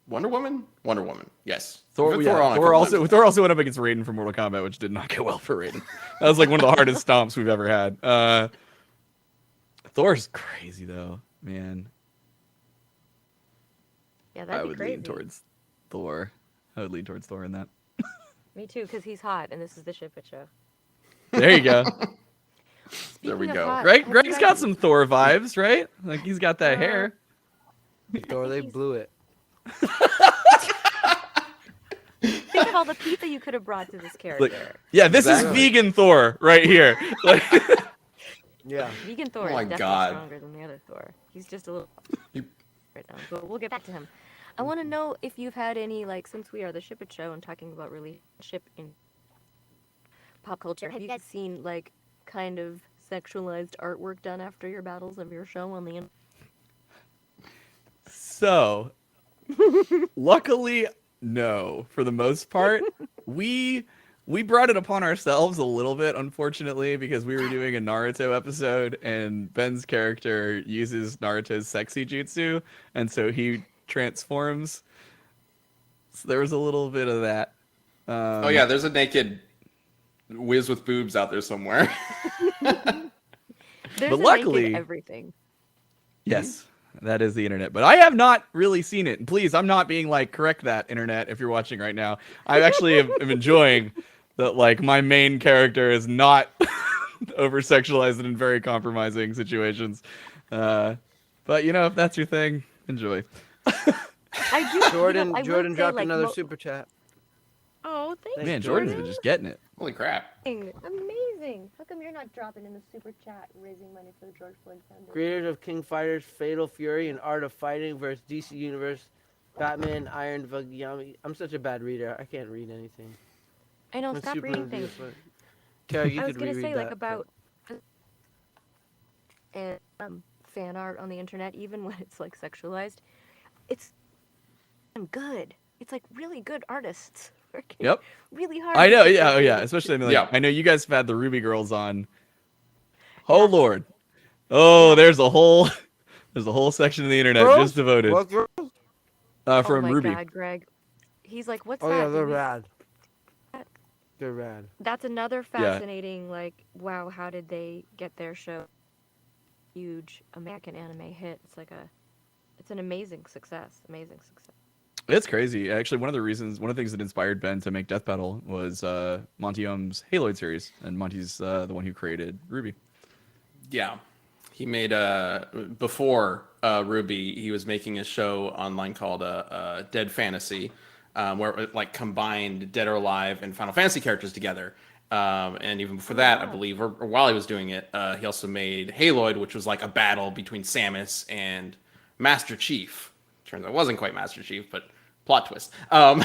Speaker 5: Wonder Woman. Wonder Woman. Yes.
Speaker 4: Thor,
Speaker 5: We've
Speaker 4: yeah,
Speaker 5: had on a
Speaker 4: Thor
Speaker 5: couple
Speaker 4: also
Speaker 5: times.
Speaker 4: Thor also went up against Raiden from Mortal Kombat, which did not go well for Raiden. That was like one of the hardest stomps we've ever had. Thor's crazy though, man.
Speaker 3: Yeah, that'd
Speaker 4: I
Speaker 3: be
Speaker 4: would
Speaker 3: crazy.
Speaker 4: lean towards Thor. I would lean towards Thor in that.
Speaker 3: Me too, because he's hot, and this is the Ship It Show.
Speaker 4: There you go.
Speaker 5: There we
Speaker 3: Speaking of
Speaker 5: go.
Speaker 3: hot,
Speaker 4: Greg,
Speaker 3: have you
Speaker 4: Greg's
Speaker 3: guys-
Speaker 4: got some Thor vibes, right? Like he's got that hair.
Speaker 2: Thor, they blew it.
Speaker 3: Think of all the pizza you could have brought to this character.
Speaker 4: Like, yeah, this
Speaker 5: Exactly.
Speaker 4: is vegan Thor right here. Like,
Speaker 2: Yeah.
Speaker 3: Vegan Thor
Speaker 5: Oh my
Speaker 3: is definitely
Speaker 5: God.
Speaker 3: stronger than the other Thor. He's just a little
Speaker 5: You-
Speaker 3: right now, but we'll get back to him. I want to know if you've had any, like, since we are the Ship It Show and talking about relationship in pop culture, have you guys seen, like, kind of sexualized artwork done after your battles of your show on the internet?
Speaker 4: so, luckily, no. For the most part, we brought it upon ourselves a little bit, unfortunately, because we were doing a Naruto episode, and Ben's character uses Naruto's sexy jutsu, and so he transforms So there was a little bit of that.
Speaker 5: Oh yeah, there's a naked whiz with boobs out there somewhere.
Speaker 3: There's
Speaker 4: But
Speaker 3: a
Speaker 4: luckily-
Speaker 3: naked everything.
Speaker 4: Yes, that is the internet. But I have not really seen it. And please, I'm not being like, correct that, internet, if you're watching right now. I actually am enjoying that, like, my main character is not over sexualized and in very compromising situations. But, you know, if that's your thing, enjoy.
Speaker 3: I do.
Speaker 2: Jordan,
Speaker 3: I will
Speaker 2: Jordan
Speaker 3: say,
Speaker 2: dropped
Speaker 3: like,
Speaker 2: another super chat.
Speaker 3: Oh, thank you.
Speaker 4: Man, Jordan's been just getting it.
Speaker 5: Holy crap.
Speaker 3: Amazing. How come you're not dropping in the super chat, raising money for the George Floyd Foundation?
Speaker 2: Creators of King Fighters, Fatal Fury, and Art of Fighting versus DC Universe, Batman, Iron Yami. I'm such a bad reader. I can't read anything.
Speaker 3: I know.
Speaker 2: I'm
Speaker 3: Stop
Speaker 2: super
Speaker 3: reading
Speaker 2: envious,
Speaker 3: things.
Speaker 2: but- Kara, you
Speaker 3: I was
Speaker 2: could
Speaker 3: gonna
Speaker 2: reread
Speaker 3: say,
Speaker 2: that,
Speaker 3: like, about and fan art on the internet, even when it's like sexualized, it's good. It's like really good artists working
Speaker 4: Yep.
Speaker 3: really hard.
Speaker 4: I
Speaker 3: to
Speaker 4: know,
Speaker 3: make
Speaker 4: yeah,
Speaker 3: it
Speaker 4: oh yeah.
Speaker 3: good.
Speaker 4: Especially, I mean, like,
Speaker 5: Yeah.
Speaker 4: I know you guys have had the Ruby Girls on. Oh
Speaker 3: Yeah.
Speaker 4: Lord. Oh,
Speaker 3: Yeah.
Speaker 4: there's a whole section of the internet
Speaker 2: Girls?
Speaker 4: just devoted
Speaker 2: What girls?
Speaker 3: Oh
Speaker 4: from
Speaker 3: my
Speaker 4: Ruby.
Speaker 3: God, Greg. He's like, what's
Speaker 2: Oh
Speaker 3: that?
Speaker 2: yeah,
Speaker 3: Did
Speaker 2: they're
Speaker 3: we-
Speaker 2: rad. They're rad.
Speaker 3: That's another fascinating, like, wow, how did they get their show huge American anime hit? It's an amazing success. Amazing success.
Speaker 4: It's crazy. Actually, one of the things that inspired Ben to make Death Battle was Monty Ohm's Haloid series, and Monty's the one who created Ruby.
Speaker 5: Yeah. He made before Ruby, he was making a show online called Dead Fantasy, where it like combined Dead or Alive and Final Fantasy characters together. And even before that, I believe, or while he was doing it, he also made Haloid, which was like a battle between Samus and Master Chief. Turns out it wasn't quite Master Chief, but plot twist. And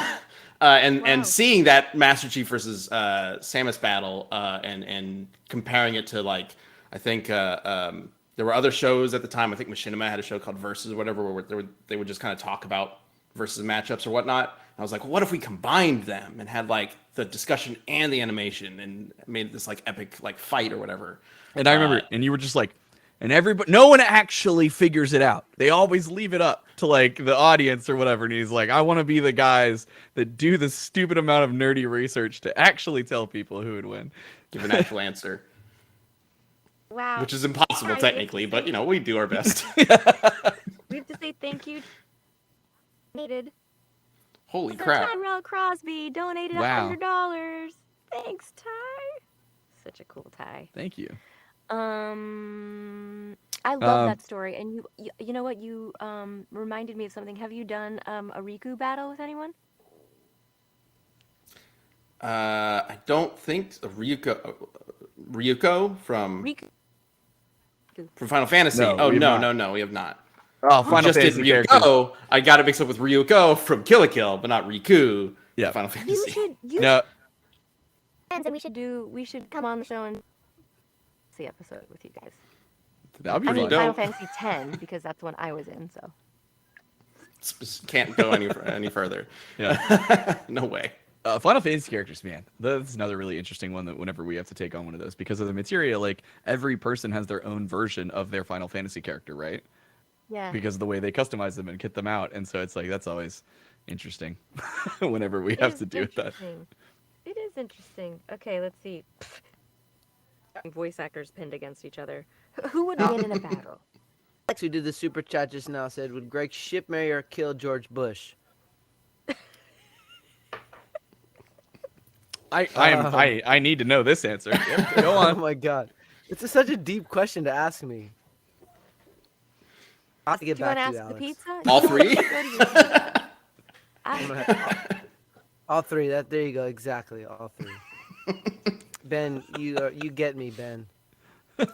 Speaker 3: Wow.
Speaker 5: seeing that Master Chief versus Samus battle and comparing it to, like, I think there were other shows at the time. I think Machinima had a show called Versus or whatever, where they would just kind of talk about versus matchups or whatnot. And I was like, well, what if we combined them and had like the discussion and the animation and made this like epic like fight or whatever?
Speaker 4: And I remember, and you were just like, and everybody, no one actually figures it out. They always leave it up to like the audience or whatever. And he's like, I want to be the guys that do the stupid amount of nerdy research to actually tell people who would win.
Speaker 5: Give an actual answer,
Speaker 3: Wow.
Speaker 5: which is impossible
Speaker 3: Sorry,
Speaker 5: technically, but you know, we do our best.
Speaker 3: We have to say thank you. Needed.
Speaker 5: Holy crap.
Speaker 3: Tyrell Crosby donated
Speaker 4: Wow.
Speaker 3: $100. Thanks, Ty. Such a cool Ty.
Speaker 4: Thank you.
Speaker 3: I love that story. And you know what? You reminded me of something. Have you done a Riku battle with anyone?
Speaker 5: I don't think Ryuko from
Speaker 3: Riku.
Speaker 5: Final Fantasy.
Speaker 4: No,
Speaker 5: Oh
Speaker 4: we have
Speaker 5: no,
Speaker 4: not.
Speaker 5: no, we have not.
Speaker 4: Oh,
Speaker 5: We
Speaker 4: Final
Speaker 5: just did
Speaker 4: Fantasy characters.
Speaker 5: Ryuko. I got it mixed up with Ryuko from Kill la Kill, but not Riku.
Speaker 4: Yeah.
Speaker 5: Final
Speaker 3: You
Speaker 5: Fantasy.
Speaker 3: should. You
Speaker 4: No,
Speaker 3: and we should come on the show and see episode with you guys.
Speaker 4: that'd be
Speaker 3: I mean,
Speaker 4: fun.
Speaker 5: dope.
Speaker 3: Final Fantasy 10 because that's the one I was in. So
Speaker 5: Can't go any further.
Speaker 4: Yeah.
Speaker 5: No way.
Speaker 4: Final Fantasy characters, man. That's another really interesting one that whenever we have to take on one of those, because of the material, like every person has their own version of their Final Fantasy character, right?
Speaker 3: yeah.
Speaker 4: Because of the way they customize them and kit them out. And so it's like, that's always interesting whenever we
Speaker 3: It
Speaker 4: have
Speaker 3: is
Speaker 4: to do that.
Speaker 3: interesting. It is interesting. Okay, let's see. Voice actors pinned against each other. Who would win in a battle?
Speaker 2: Alex, who did the super chat just now, said, "Would Greg ship, marry, or kill George Bush?"
Speaker 4: I need to know this answer. Yep, go
Speaker 2: Oh
Speaker 4: on.
Speaker 2: my god, such a deep question to ask me. I'll have to get
Speaker 3: Do you want
Speaker 2: back
Speaker 3: to
Speaker 2: to
Speaker 3: ask
Speaker 2: you,
Speaker 3: the
Speaker 2: Alex.
Speaker 3: pizza?
Speaker 5: All three?
Speaker 3: Go to your-
Speaker 2: I'm gonna have- all three. There you go. Exactly, all three. Ben, you get me, Ben.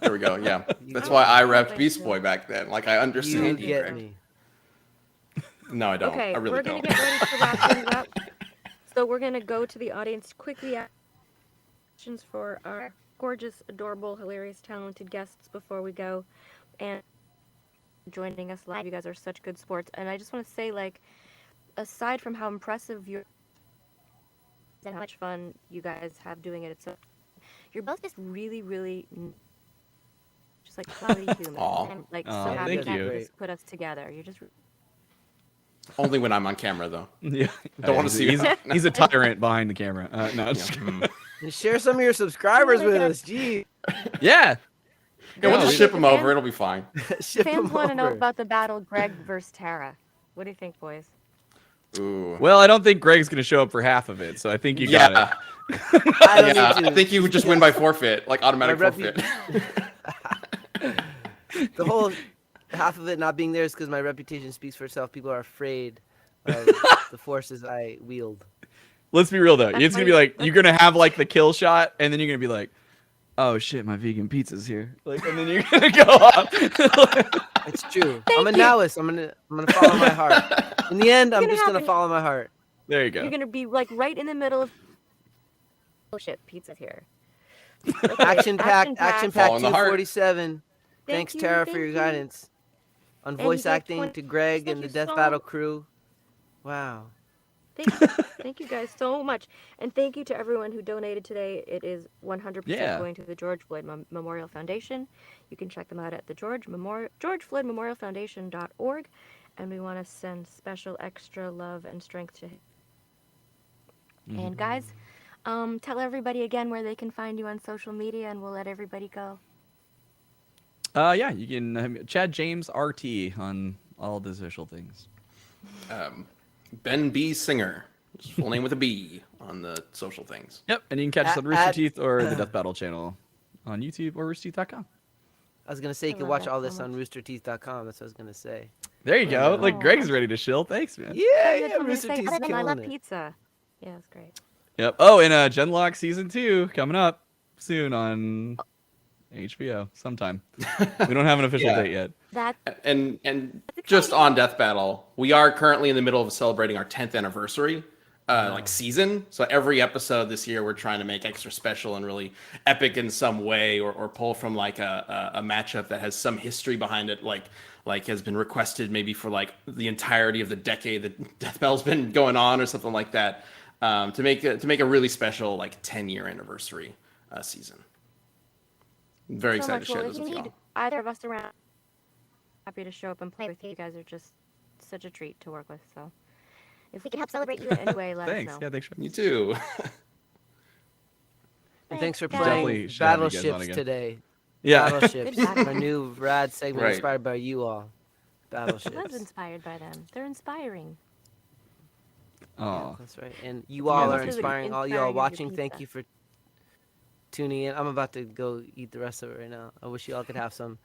Speaker 5: There we go. Yeah. That's
Speaker 3: Oh,
Speaker 5: why I
Speaker 3: yeah,
Speaker 5: repped
Speaker 3: thank
Speaker 5: Beast
Speaker 3: you.
Speaker 5: Boy back then. Like, I
Speaker 2: You
Speaker 5: understand you,
Speaker 2: get
Speaker 5: Greg.
Speaker 2: me.
Speaker 5: No, I don't.
Speaker 3: Okay,
Speaker 5: I really
Speaker 3: we're gonna
Speaker 5: don't.
Speaker 3: get ready to wrap things up. So we're gonna go to the audience quickly. Questions for our gorgeous, adorable, hilarious, talented guests before we go, and joining us live. You guys are such good sports, and I just want to say, like, aside from how impressive you're and how much fun you guys have doing it, you're both just really, really just like quality humans.
Speaker 5: Aw.
Speaker 3: And like
Speaker 4: Aw,
Speaker 3: so happy
Speaker 4: thank
Speaker 3: that
Speaker 4: you.
Speaker 3: this put us together. You're just
Speaker 5: Only when I'm on camera, though.
Speaker 4: Yeah.
Speaker 5: Don't wanna see
Speaker 4: he's,
Speaker 5: that.
Speaker 4: he's a tyrant behind the camera. No, just,
Speaker 2: And share some of your subscribers
Speaker 3: Oh my
Speaker 2: with
Speaker 3: God.
Speaker 2: us. Gee,
Speaker 4: yeah.
Speaker 5: Yeah, we'll
Speaker 3: Yeah,
Speaker 5: just ship
Speaker 3: the
Speaker 5: them over.
Speaker 3: fans-
Speaker 5: It'll be fine.
Speaker 2: ship
Speaker 3: Fans
Speaker 2: 'em
Speaker 3: want to know
Speaker 2: over.
Speaker 3: about the battle Greg versus Tara. What do you think, boys?
Speaker 5: Ooh.
Speaker 4: Well, I don't think Greg's gonna show up for half of it, so I think you got it.
Speaker 2: I don't
Speaker 5: Yeah,
Speaker 2: need
Speaker 5: I
Speaker 2: to.
Speaker 5: think you would just win by forfeit, like automatic
Speaker 2: My
Speaker 5: forfeit.
Speaker 2: The whole half of it not being there is because my reputation speaks for itself. People are afraid of the forces I wield.
Speaker 4: Let's be real though.
Speaker 3: That's
Speaker 4: It's gonna
Speaker 3: why
Speaker 4: be
Speaker 3: you-
Speaker 4: like you're gonna have like the kill shot, and then you're gonna be like, "Oh shit, my vegan pizza's here!" Like, and then you're gonna go up.
Speaker 2: It's true.
Speaker 3: Thank
Speaker 2: I'm a
Speaker 3: you.
Speaker 2: Taoist. I'm gonna follow my heart. In the end, I'm
Speaker 3: gonna
Speaker 2: just gonna
Speaker 3: happen.
Speaker 2: follow my heart.
Speaker 4: There you go.
Speaker 3: You're gonna be like right in the middle of. Oh shit! Pizza's here.
Speaker 2: Action packed. Action packed.
Speaker 5: Follow in the heart.
Speaker 2: 247. Thanks,
Speaker 3: you,
Speaker 2: Tara, for
Speaker 3: thank
Speaker 2: your
Speaker 3: you.
Speaker 2: guidance on
Speaker 3: And
Speaker 2: voice
Speaker 3: you get
Speaker 2: acting
Speaker 3: 20
Speaker 2: to Greg
Speaker 3: Thank
Speaker 2: and the
Speaker 3: you
Speaker 2: Death
Speaker 3: so
Speaker 2: Battle
Speaker 3: much.
Speaker 2: crew. Wow.
Speaker 3: Thank you guys so much, and thank you to everyone who donated today. It is 100%
Speaker 4: Yeah.
Speaker 3: going to the George Floyd Memorial Foundation. You can check them out at the George Floyd Memorial Foundation.org, and we want to send special extra love and strength to him. And guys, tell everybody again where they can find you on social media, and we'll let everybody go.
Speaker 4: Yeah, you can Chad James RT on all the social things.
Speaker 5: Ben B. Singer, his full name with a B on the social things.
Speaker 4: Yep, and you can catch us
Speaker 2: At-
Speaker 4: on Rooster
Speaker 2: at-
Speaker 4: Teeth or the Death Battle channel on YouTube or roosterteeth.com.
Speaker 2: I was gonna say you
Speaker 3: I
Speaker 2: can
Speaker 3: love
Speaker 2: watch
Speaker 3: that
Speaker 2: all
Speaker 3: so
Speaker 2: this on
Speaker 3: much.
Speaker 2: roosterteeth.com. That's what I was gonna say.
Speaker 4: There you go. Like
Speaker 3: Aw.
Speaker 4: Greg's ready to chill. Thanks, man.
Speaker 2: Yeah,
Speaker 3: I
Speaker 2: yeah,
Speaker 3: just wanted to
Speaker 2: Rooster
Speaker 3: say,
Speaker 2: Teeth's
Speaker 3: other than I love
Speaker 2: killing it.
Speaker 3: pizza. Yeah, it's great.
Speaker 4: Yep. Oh, and Genlock season 2 coming up soon on HBO sometime. We don't have an official
Speaker 5: Yeah.
Speaker 4: date yet.
Speaker 3: That
Speaker 5: And just on Death Battle, we are currently in the middle of celebrating our 10th anniversary like season. So every episode this year we're trying to make extra special and really epic in some way, or pull from like a matchup that has some history behind it, like has been requested maybe for like the entirety of the decade that Death Battle's been going on or something like that, to make a really special like 10-year anniversary season. I'm very
Speaker 3: so
Speaker 5: excited
Speaker 3: much.
Speaker 5: to share
Speaker 3: Well,
Speaker 5: this
Speaker 3: if
Speaker 5: with
Speaker 3: you
Speaker 5: y'all.
Speaker 3: need either of us around, happy to show up and play with you. You guys are just such a treat to work with. So, if we can help celebrate you in any way, let
Speaker 4: Thanks.
Speaker 3: us know.
Speaker 4: Yeah, thanks.
Speaker 5: You too.
Speaker 2: And thanks for
Speaker 3: guys.
Speaker 2: playing
Speaker 4: Definitely should have you guys on
Speaker 2: Battleships
Speaker 4: again.
Speaker 2: today.
Speaker 4: Yeah.
Speaker 2: Battleships,
Speaker 3: Good
Speaker 2: our new rad segment
Speaker 5: Right.
Speaker 2: inspired by you all.
Speaker 3: I was
Speaker 2: Battleships.
Speaker 3: inspired by them. They're inspiring.
Speaker 4: Oh.
Speaker 2: That's right. And you all
Speaker 3: Yeah,
Speaker 2: are
Speaker 3: this is
Speaker 2: inspiring. All you
Speaker 3: inspiring
Speaker 2: all
Speaker 3: of your
Speaker 2: watching, thank
Speaker 3: pizza.
Speaker 2: you for tuning in. I'm about to go eat the rest of it right now. I wish you all could have some.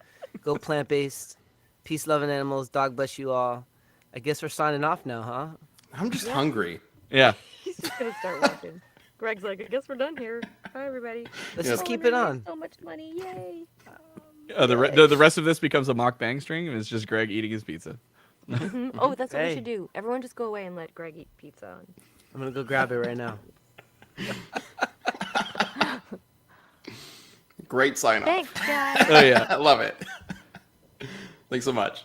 Speaker 2: Go plant-based. Peace, love, and animals. Dog bless you all. I guess we're signing off now, huh?
Speaker 5: I'm just hungry.
Speaker 4: Yeah.
Speaker 3: He's just gonna start walking. Greg's like, I guess we're done here. Bye, everybody.
Speaker 2: Let's
Speaker 5: Yeah.
Speaker 2: just
Speaker 3: Oh,
Speaker 2: keep
Speaker 3: and
Speaker 2: it
Speaker 3: we made
Speaker 2: on.
Speaker 3: So much money, yay!
Speaker 4: The rest of this becomes a mock bang string, and it's just Greg eating his pizza.
Speaker 3: Oh, that's what we
Speaker 2: Hey.
Speaker 3: should do. Everyone just go away and let Greg eat pizza.
Speaker 2: I'm gonna go grab it right now.
Speaker 5: Great sign off.
Speaker 3: Thanks, guys.
Speaker 4: Oh yeah.
Speaker 5: I love it. Thanks so much.